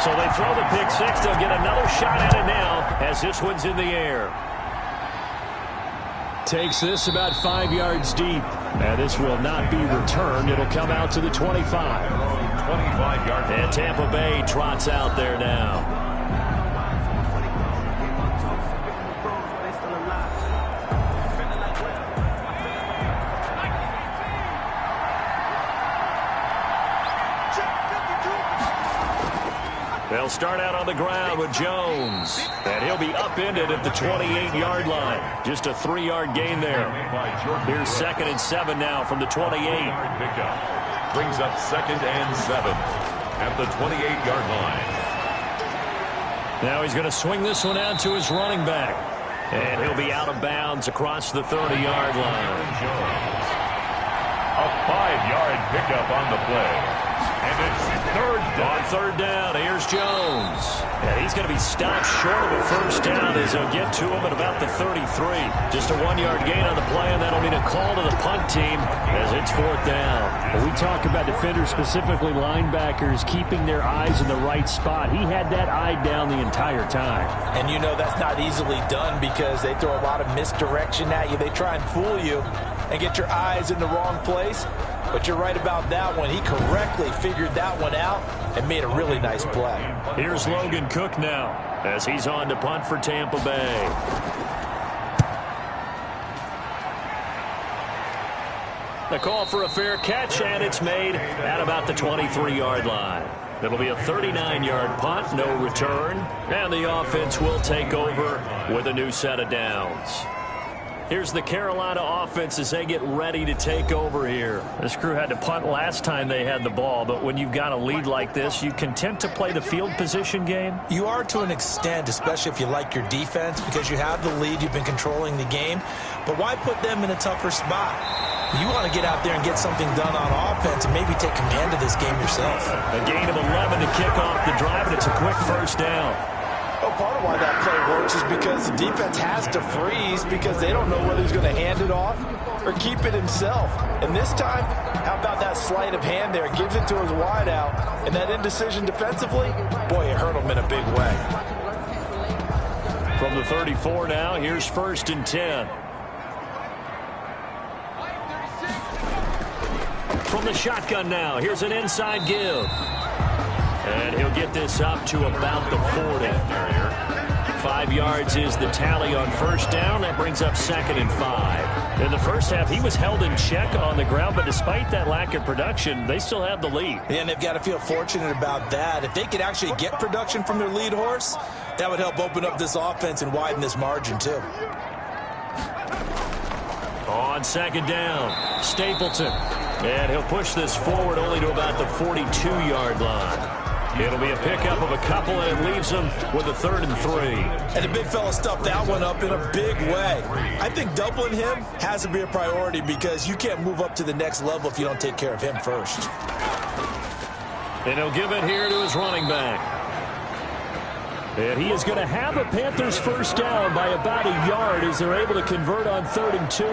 So they throw the pick 6. They'll get another shot at it now as this one's in the air. Takes this about 5 yards deep. And this will not be returned. It'll come out to the 25. 25-yard line. And Tampa Bay trots out there now. They'll start out on the ground with Jones. And he'll be upended at the 28-yard line. Just a 3-yard gain there. Here's 2nd and 7 now from the 28. Brings up 2nd and 7 at the 28-yard line. Now he's going to swing this one out to his running back. And he'll be out of bounds across the 30-yard line. A 5-yard pickup on the play. And it's 3rd down. On 3rd down, here's Jones. And he's going to be stopped short of a first down as he'll get to him at about the 33. Just a 1-yard gain on the play, and that'll mean a call to the punt team as it's 4th down. When we talk about defenders, specifically linebackers, keeping their eyes in the right spot. He had that eye down the entire time. And you know that's not easily done because they throw a lot of misdirection at you. They try and fool you and get your eyes in the wrong place. But you're right about that one. He correctly figured that one out and made a really nice play. Here's Logan Cook now as he's on to punt for Tampa Bay. The call for a fair catch, and it's made at about the 23-yard line. It'll be a 39-yard punt, no return, and the offense will take over with a new set of downs. Here's the Carolina offense as they get ready to take over here. This crew had to punt last time they had the ball, but when you've got a lead like this, you content to play the field position game? You are to an extent, especially if you like your defense, because you have the lead, you've been controlling the game. But why put them in a tougher spot? You want to get out there and get something done on offense and maybe take command of this game yourself. A gain of 11 to kick off the drive, and it's a quick first down. Well, part of why that play works is because the defense has to freeze because they don't know whether he's going to hand it off or keep it himself. And this time, how about that sleight of hand there? Gives it to his wideout. And that indecision defensively, boy, it hurt him in a big way. From the 34 now, here's 1st and 10. from the shotgun now. Here's an inside give. And he'll get this up to about the 40. 5 yards is the tally on first down. That brings up 2nd and 5. In the first half, he was held in check on the ground, but despite that lack of production, they still have the lead. Yeah, and they've got to feel fortunate about that. If they could actually get production from their lead horse, that would help open up this offense and widen this margin, too. On 2nd down, Stapleton. And he'll push this forward only to about the 42-yard line. It'll be a pickup of a couple, and it leaves them with a 3rd and 3. And the big fella stuffed that one up in a big way. I think doubling him has to be a priority because you can't move up to the next level if you don't take care of him first. And he'll give it here to his running back. And he is going to have a Panthers first down by about a yard as they're able to convert on 3rd and 2.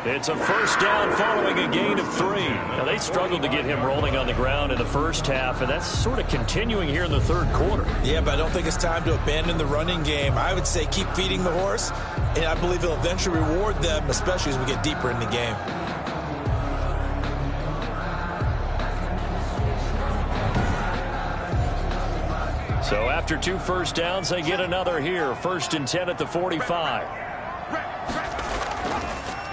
It's a first down following a gain of 3. Now, they struggled to get him rolling on the ground in the first half, and that's sort of continuing here in the 3rd quarter. Yeah, but I don't think it's time to abandon the running game. I would say keep feeding the horse, and I believe he'll eventually reward them, especially as we get deeper in the game. So after 2 first downs, they get another here. 1st and 10 at the 45.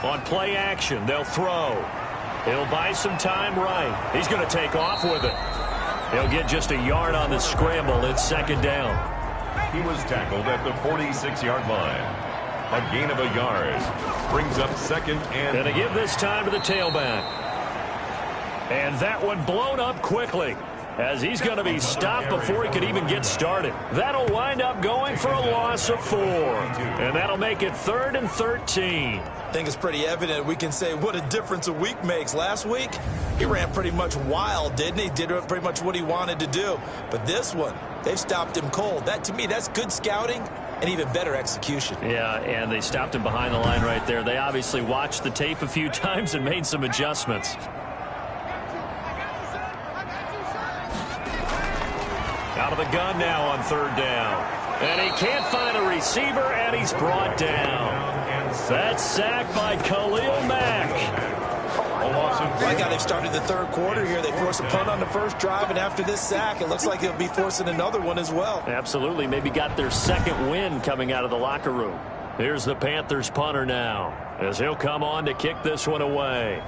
On play action, they'll throw. He'll buy some time right. He's going to take off with it. He'll get just a yard on the scramble. It's 2nd down. He was tackled at the 46-yard line. A gain of a yard brings up 2nd and... Going to give this time to the tailback. And that one blown up quickly, as he's going to be stopped before he could even get started. That'll wind up going for a loss of 4. And that'll make it 3rd and 13. I think it's pretty evident we can say what a difference a week makes. Last week, he ran pretty much wild, didn't he? Did pretty much what he wanted to do. But this one, they've stopped him cold. That, to me, that's good scouting and even better execution. Yeah, and they stopped him behind the line right there. They obviously watched the tape a few times and made some adjustments. Out of the gun now on 3rd down. And he can't find a receiver, and he's brought down. That's sacked by Khalil Mack. Like how they've started the 3rd quarter here. They forced a punt on the first drive, and after this sack, it looks like they'll be forcing another one as well. Absolutely. Maybe got their 2nd win coming out of the locker room. Here's the Panthers punter now, as he'll come on to kick this one away.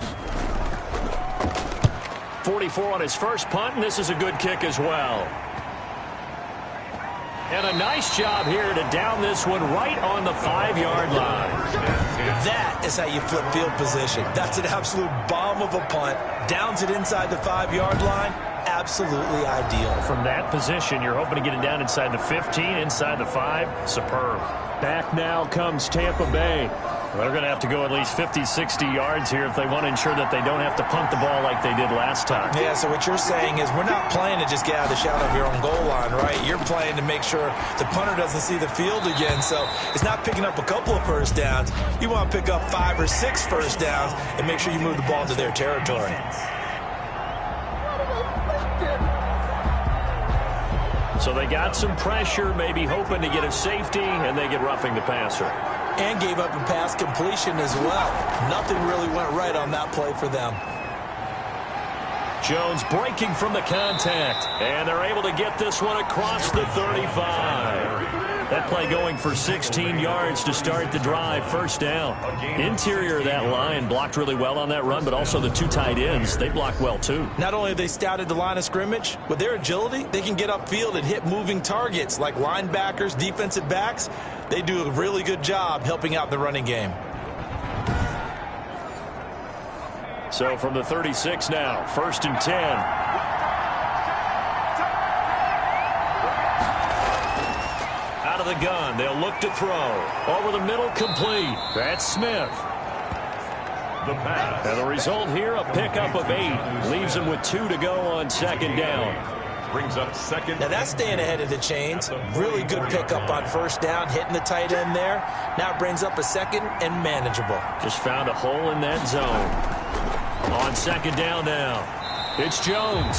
44 on his first punt, and this is a good kick as well. And a nice job here to down this one right on the 5-yard line. That is how you flip field position. That's an absolute bomb of a punt. Downs it inside the 5-yard line. Absolutely ideal. From that position, you're hoping to get it down inside the 15, inside the 5. Superb. Back now comes Tampa Bay. They're going to have to go at least 50, 60 yards here if they want to ensure that they don't have to punt the ball like they did last time. Yeah, so what you're saying is we're not playing to just get out of the shadow of your own goal line, right? You're playing to make sure the punter doesn't see the field again. So it's not picking up a couple of first downs. You want to pick up 5 or 6 first downs and make sure you move the ball into their territory. So they got some pressure, maybe hoping to get a safety, and they get roughing the passer. And gave up a pass completion as well. Nothing really went right on that play for them. Jones breaking from the contact, and they're able to get this one across the 35. That play going for 16 yards to start the drive. First down. Interior of that line blocked really well on that run, but also the 2 tight ends, they blocked well too. Not only have they scouted the line of scrimmage, with their agility, they can get upfield and hit moving targets like linebackers, defensive backs. They do a really good job helping out the running game. So from the 36 now, 1st and 10. Out of the gun, they'll look to throw. Over the middle, complete. That's Smith. The pass. And the result here, a pickup of 8. Leaves them with 2 to go on 2nd down. Brings up 2nd. Now that's staying ahead of the chains. Really good pickup on first down, hitting the tight end there. Now it brings up a 2nd and manageable. Just found a hole in that zone. On 2nd down now, it's Jones.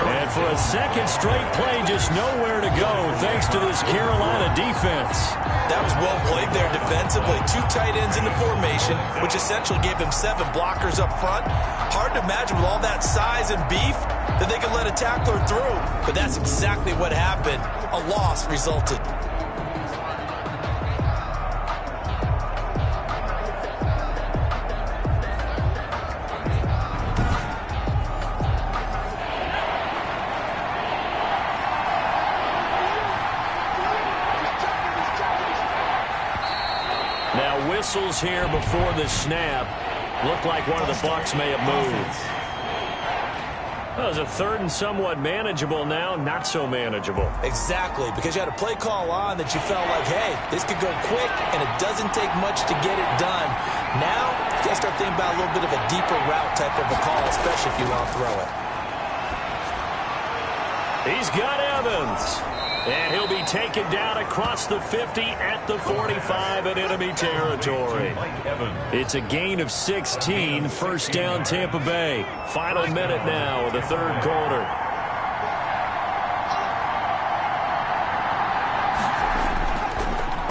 And for a second straight play, just nowhere to go thanks to this Carolina defense. That was well played there defensively. 2 tight ends in the formation, which essentially gave them 7 blockers up front. Hard to imagine with all that size and beef that they could let a tackler through. But that's exactly what happened. A loss resulted. Whistles here before the snap. Looked like one of the Bucs may have moved. Well, it was a third and somewhat manageable now, not so manageable. Exactly, because you had a play call on that you felt like, hey, this could go quick, and it doesn't take much to get it done. Now, you got to start thinking about a little bit of a deeper route type of a call, especially if you want to throw it. He's got Evans. And he'll be taken down across the 50 at the 45 in enemy territory. It's a gain of 16. First down, Tampa Bay. Final minute now of the third quarter.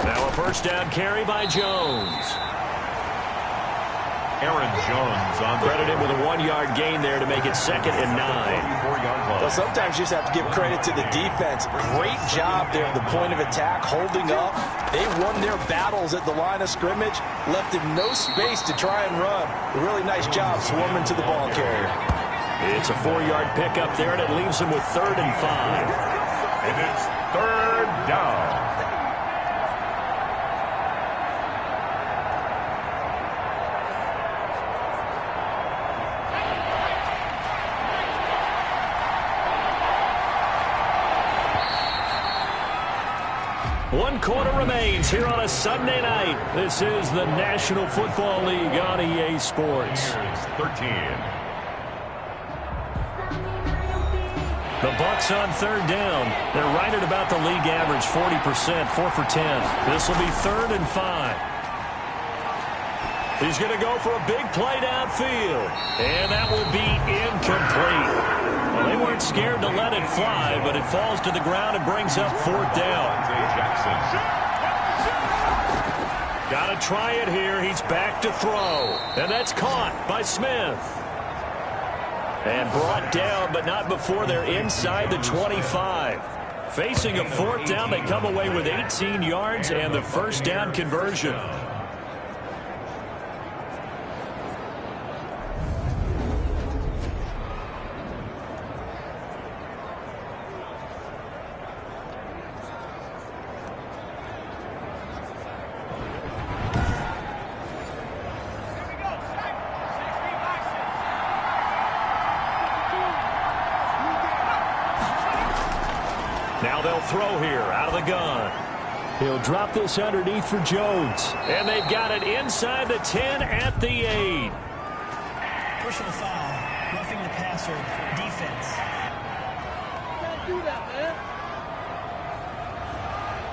Now a first down carry by Jones. Aaron Jones on credited with a 1-yard gain there to make it 2nd and 9. Well, sometimes you just have to give credit to the defense. Great job there at the point of attack, holding up. They won their battles at the line of scrimmage, left him no space to try and run. A really nice job swarming to the ball carrier. It's a 4-yard pickup there, and it leaves him with 3rd and 5. And it's 3rd down. One quarter remains here on a Sunday night. This is the National Football League on EA Sports. Here's 13. The Bucs on 3rd down. They're right at about the league average, 40%, 4 for 10. This will be 3rd and 5. He's going to go for a big play downfield. And that will be incomplete. Well, they weren't scared to let it fly, but it falls to the ground and brings up 4th down. Got to try it here. He's back to throw. And that's caught by Smith. And brought down, but not before they're inside the 25. Facing a 4th down, they come away with 18 yards and the first down conversion. Now they'll throw here out of the gun. He'll drop this underneath for Jones. And they've got it inside the 10 at the 8. Personal foul. Roughing the passer. Defense. Can't do that, man.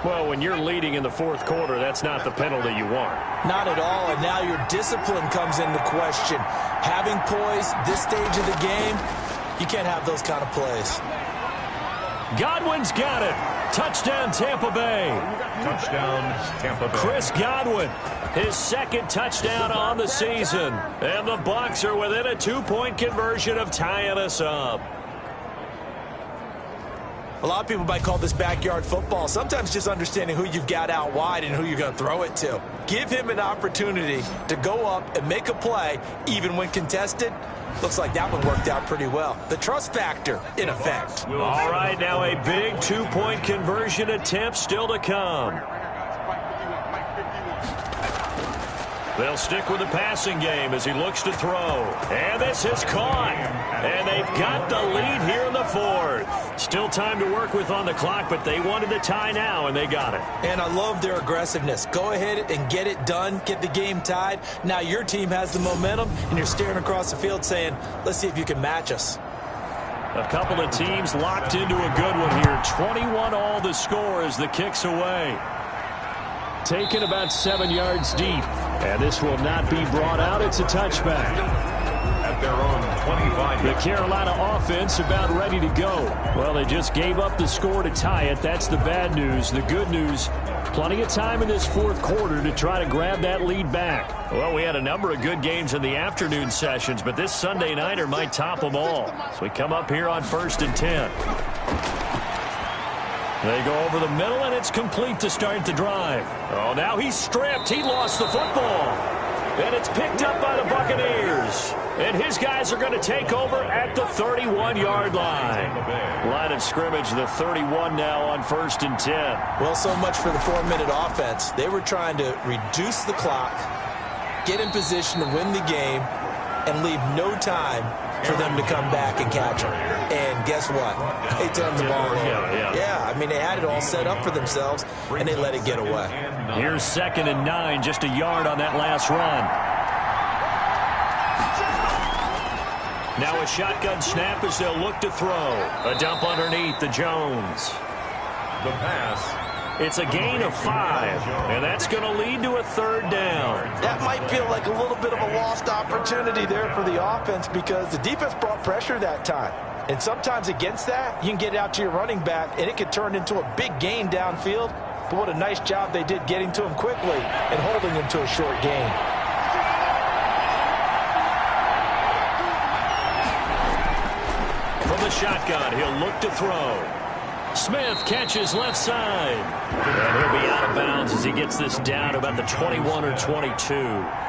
Well, when you're leading in the 4th quarter, that's not the penalty you want. Not at all, and now your discipline comes into question. Having poise this stage of the game, you can't have those kind of plays. Godwin's got it. Touchdown, Tampa Bay. Touchdown, Tampa Bay. Chris Godwin, his 2nd touchdown on the season. And the Bucs are within a 2-point conversion of tying us up. A lot of people might call this backyard football. Sometimes just understanding who you've got out wide and who you're going to throw it to. Give him an opportunity to go up and make a play, even when contested. Looks like that one worked out pretty well. The trust factor in effect. All right, now a big 2-point conversion attempt still to come. They'll stick with the passing game as he looks to throw. And this is caught. And they've got the lead here in the 4th. Still time to work with on the clock, but they wanted the tie now, and they got it. And I love their aggressiveness. Go ahead and get it done. Get the game tied. Now your team has the momentum, and you're staring across the field saying, let's see if you can match us. A couple of teams locked into a good one here. 21 all the score as the kick's away. Taken about 7 yards deep. And this will not be brought out. It's a touchback. their own 25. The Carolina offense about ready to go. Well, they just gave up the score to tie it. That's the bad news. The good news, plenty of time in this fourth quarter to try to grab that lead back. Well, we had a number of good games in the afternoon sessions, but this Sunday nighter might top them all. So we come up here on 1st and 10. They go over the middle, and it's complete to start the drive. Oh, now he's stripped. He lost the football. And it's picked up by the Buccaneers. And his guys are going to take over at the 31-yard line. Line of scrimmage, the 31 now on 1st and 10. Well, so much for the 4-minute offense. They were trying to reduce the clock, get in position to win the game, and leave no time for them to come back and catch them. And guess what? They turned the ball over. Yeah, I mean, they had it all set up for themselves, and they let it get away. Here's 2nd and 9, just a yard on that last run. Now a shotgun snap as they'll look to throw. A dump underneath to Jones. The pass. It's a gain of 5, and that's going to lead to a 3rd down. That might feel like a little bit of a lost opportunity there for the offense because the defense brought pressure that time. And sometimes against that, you can get it out to your running back, and it could turn into a big gain downfield. But what a nice job they did getting to him quickly and holding him to a short gain. From the shotgun, he'll look to throw. Smith catches left side. And he'll be out of bounds as he gets this down to about the 21 or 22.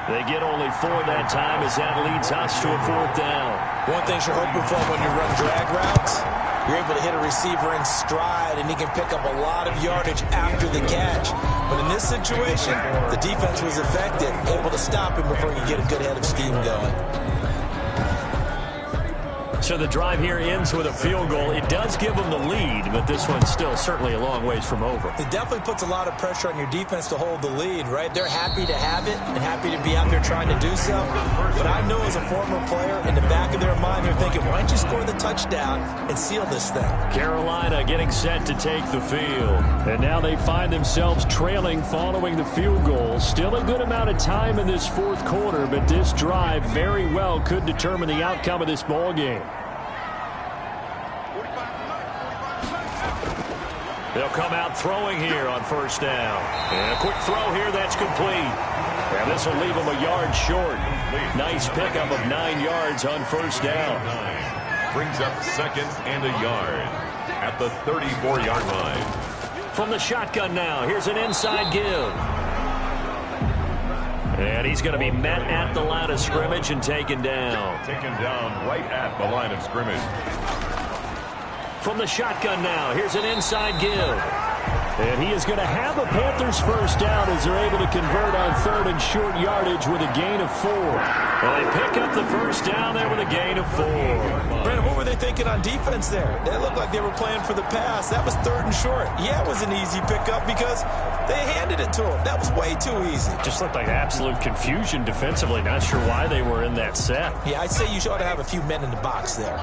They get only 4 that time as that leads us to a 4th down. One thing you're hoping for when you run drag routes, you're able to hit a receiver in stride, and he can pick up a lot of yardage after the catch. But in this situation, the defense was effective, able to stop him before he could get a good head of steam going. So the drive here ends with a field goal. It does give them the lead, but this one's still certainly a long ways from over. It definitely puts a lot of pressure on your defense to hold the lead, right? They're happy to have it and happy to be out there trying to do so. But I know as a former player, in the back of their mind, they're thinking, why don't you score the touchdown and seal this thing? Carolina getting set to take the field. And now they find themselves trailing following the field goal. Still a good amount of time in this fourth quarter, but this drive very well could determine the outcome of this ball game. They'll come out throwing here on 1st down. And a quick throw here that's complete. And this will leave them a yard short. Nice pickup of 9 yards on 1st down. Brings up 2nd and a yard at the 34-yard line. From the shotgun now, here's an inside give. And he's going to be met at the line of scrimmage and taken down. Taken down right at the line of scrimmage. From the shotgun now, here's an inside give. And he is going to have a Panthers 1st down as they're able to convert on 3rd and short yardage with a gain of 4. And they pick up the 1st down there with a gain of 4. Brandon, what were they thinking on defense there? They looked like they were playing for the pass. That was 3rd and short. Yeah, it was an easy pickup because they handed it to him. That was way too easy. Just looked like absolute confusion defensively. Not sure why they were in that set. Yeah, I'd say you ought to have a few men in the box there.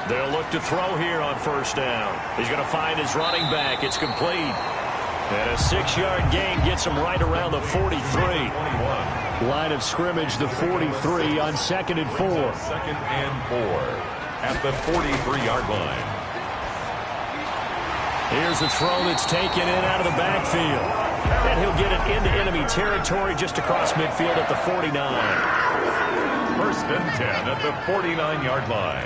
They'll look to throw here on 1st down. He's going to find his running back. It's complete. And a 6-yard gain gets him right around the 43. Line of scrimmage, the 43 on 2nd and 4. 2nd and 4 at the 43-yard line. Here's a throw that's taken in out of the backfield. And he'll get it into enemy territory just across midfield at the 49. 1st and 10 at the 49-yard line.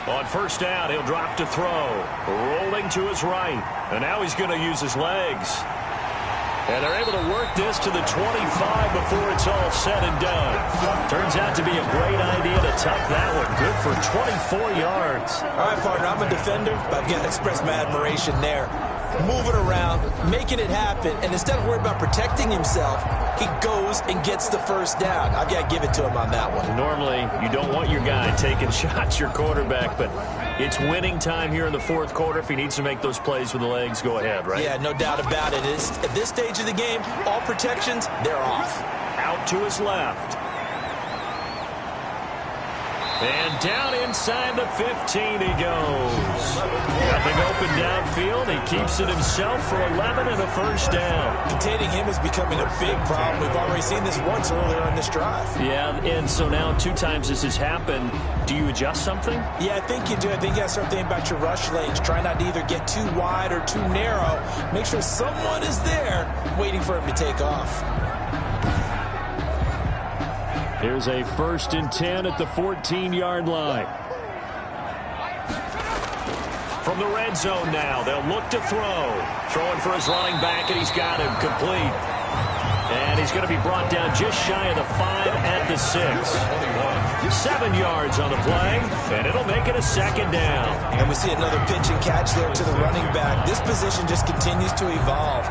On 1st down, he'll drop to throw. Rolling to his right. And now he's going to use his legs. And they're able to work this to the 25 before it's all said and done. Turns out to be a great idea to tuck that one. Good for 24 yards. All right, partner, I'm a defender, but I've got to express my admiration there. Moving around, making it happen, and instead of worrying about protecting himself, he goes and gets the 1st down. I've got to give it to him on that one. Normally, you don't want your guy taking shots, your quarterback, but it's winning time here in the 4th quarter. If he needs to make those plays with the legs, go ahead, right? Yeah, no doubt about it. At this stage of the game, all protections, they're off. Out to his left. And down inside the 15 he goes. Nothing open downfield. He keeps it himself for 11 and a first down. Containing him is becoming a big problem. We've already seen this once earlier in this drive. Yeah, and so now 2 times this has happened. Do you adjust something? Yeah, I think you do. I think you got to start thinking about your rush lanes. Try not to either get too wide or too narrow. Make sure someone is there waiting for him to take off. Here's a 1st and 10 at the 14-yard line. From the red zone now, they'll look to throw. Throwing for his running back, and he's got him complete. And he's going to be brought down just shy of the 5 at the 6. 7 yards on the play, and it'll make it a 2nd down. And we see another pitch and catch there to the running back. This position just continues to evolve.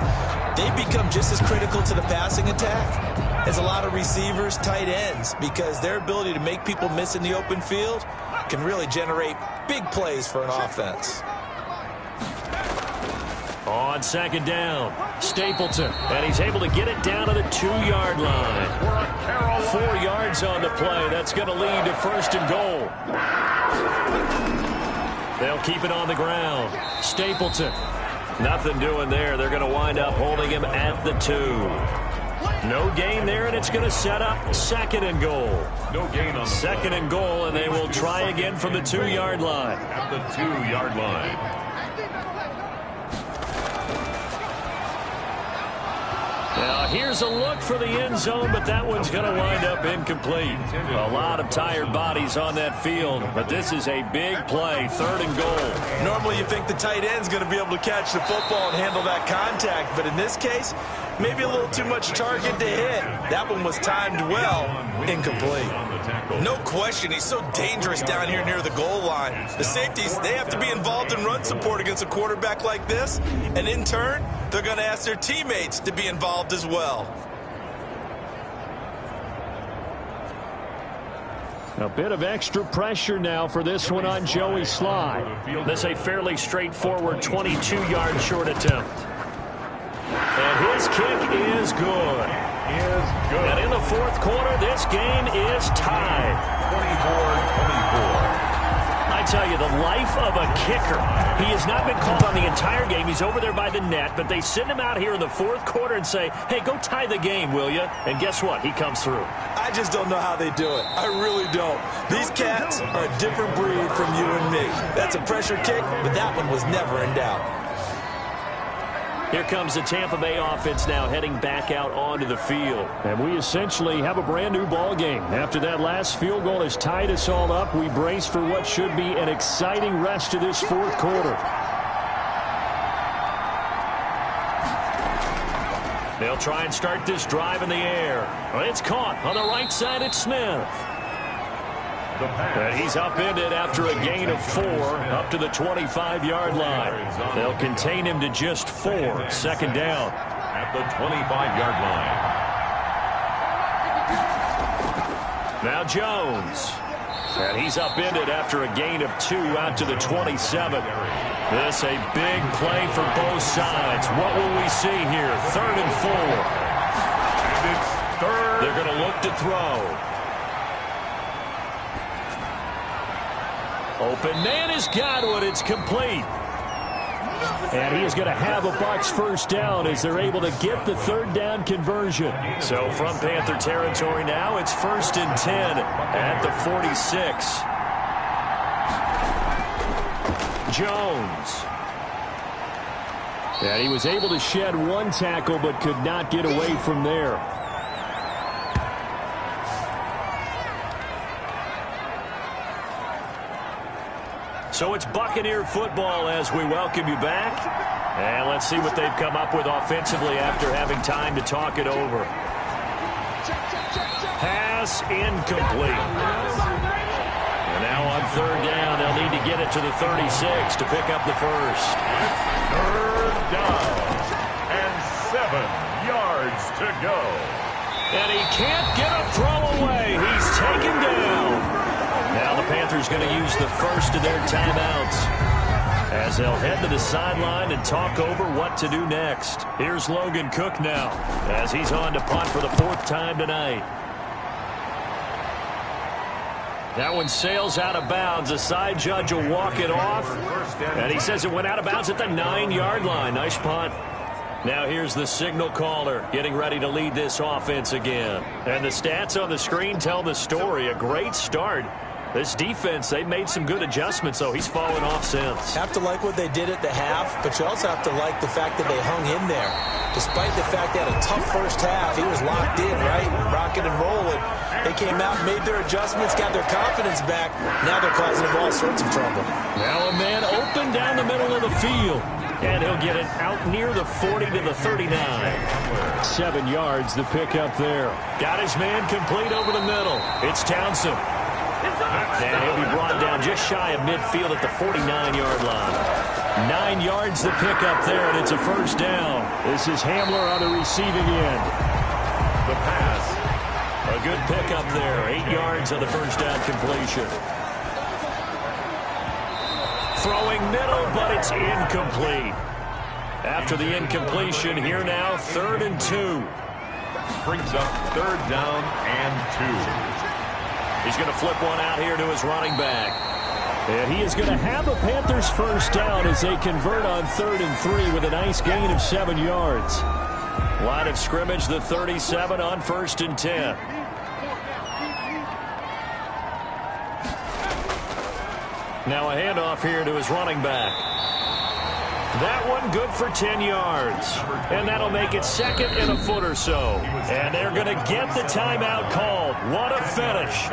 They become just as critical to the passing attack as a lot of receivers, tight ends, because their ability to make people miss in the open field can really generate big plays for an offense. On 2nd down, Stapleton, and he's able to get it down to the 2-yard line. 4 yards on the play. That's going to lead to 1st and goal. They'll keep it on the ground. Stapleton, nothing doing there. They're going to wind up holding him at the 2. No gain there, and it's going to set up 2nd and goal. No gain on the 2nd and goal, and they will try again from the 2-yard line. At the 2-yard line. Now, here's a look for the end zone, but that one's going to wind up incomplete. A lot of tired bodies on that field, but this is a big play, 3rd and goal. Normally you think the tight end's going to be able to catch the football and handle that contact, but in this case, maybe a little too much target to hit. That one was timed well, incomplete. No question, he's so dangerous down here near the goal line. The safeties, they have to be involved in run support against a quarterback like this, and in turn, they're going to ask their teammates to be involved as well. A bit of extra pressure now for this one on Joey Sly. This a fairly straightforward 22-yard short attempt. And his kick is good. And in the 4th quarter, this game is tied. 24-24. I tell you, the life of a kicker. He has not been called on the entire game. He's over there by the net, but they send him out here in the 4th quarter and say, hey, go tie the game, will you? And guess what? He comes through. I just don't know how they do it. I really don't. These cats are a different breed from you and me. That's a pressure kick, but that one was never in doubt. Here comes the Tampa Bay offense now heading back out onto the field. And we essentially have a brand new ball game. After that last field goal has tied us all up, we brace for what should be an exciting rest of this 4th quarter. They'll try and start this drive in the air. It's caught on the right side. It's Smith. And he's upended after a gain of 4 up to the 25-yard line. They'll contain him to just 4. 2nd down. At the 25-yard line. Now Jones. And he's upended after a gain of 2 out to the 27. This a big play for both sides. What will we see here? 3rd and 4. And it's 3rd. They're going to look to throw. Open man has got one. It's complete. And he is going to have a Bucs 1st down as they're able to get the 3rd down conversion. So from Panther territory now, it's 1st and 10 at the 46. Jones. And he was able to shed 1 tackle but could not get away from there. So it's Buccaneer football as we welcome you back. And let's see what they've come up with offensively after having time to talk it over. Pass incomplete. And now on 3rd down, they'll need to get it to the 36 to pick up the 1st. 3rd down. And 7 yards to go. And he can't get a throw away. He's taken down. Now the Panthers going to use the 1st of their timeouts as they'll head to the sideline and talk over what to do next. Here's Logan Cook now as he's on to punt for the 4th time tonight. That one sails out of bounds. The side judge will walk it off. And he says it went out of bounds at the 9-yard line. Nice punt. Now here's the signal caller getting ready to lead this offense again. And the stats on the screen tell the story. A great start. This defense, they've made some good adjustments, so he's fallen off since. Have to like what they did at the half, but you also have to like the fact that they hung in there. Despite the fact they had a tough first half, he was locked in, right? Rocking and rolling. They came out, made their adjustments, got their confidence back. Now they're causing them all sorts of trouble. Now a man open down the middle of the field. And he'll get it out near the 40 to the 39. 7 yards, the pickup there. Got his man complete over the middle. It's Townsend. And he'll be brought down just shy of midfield at the 49-yard line. 9 yards the pickup there, and it's a first down. This is Hamler on the receiving end. The pass. A good pickup there. 8 yards on the first down completion. Throwing middle, but it's incomplete. After the incompletion, here now, 3rd and 2. Brings up 3rd down and 2. He's going to flip one out here to his running back. And he is going to have a Panthers first down as they convert on 3rd and 3 with a nice gain of 7 yards. Line of scrimmage, the 37 on 1st and 10. Now a handoff here to his running back. That one good for 10 yards. And that'll make it 2nd and a foot or so. And they're going to get the timeout called. What a finish.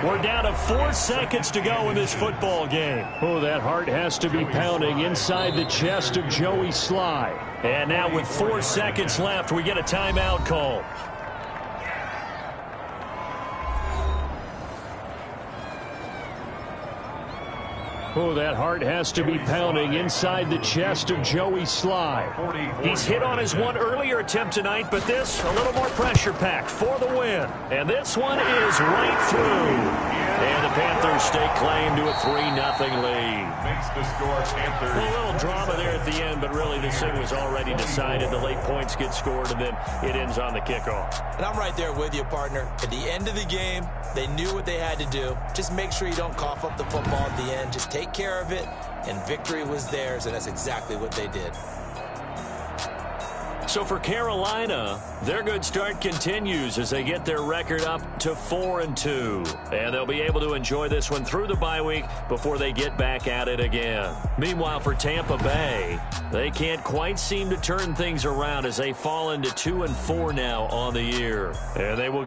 We're down to 4 seconds to go in this football game. Oh, that heart has to be pounding inside the chest of Joey Sly. And now with 4 seconds left, we get a timeout called. Oh, that heart has to be pounding inside the chest of Joey Sly. He's hit on his one earlier attempt tonight, but this a little more pressure-packed for the win. And this one is right through. And the Panthers stake claim to a 3-0 lead. Makes the score Panthers. A little drama there at the end, but really this thing was already decided. The late points get scored, and then it ends on the kickoff. And I'm right there with you, partner. At the end of the game, they knew what they had to do. Just make sure you don't cough up the football at the end. Just take care of it, and victory was theirs, and that's exactly what they did. So for Carolina, their good start continues as they get their record up to 4-2. And they'll be able to enjoy this one through the bye week before they get back at it again. Meanwhile, for Tampa Bay, they can't quite seem to turn things around as they fall into 2-4 now on the year. And they will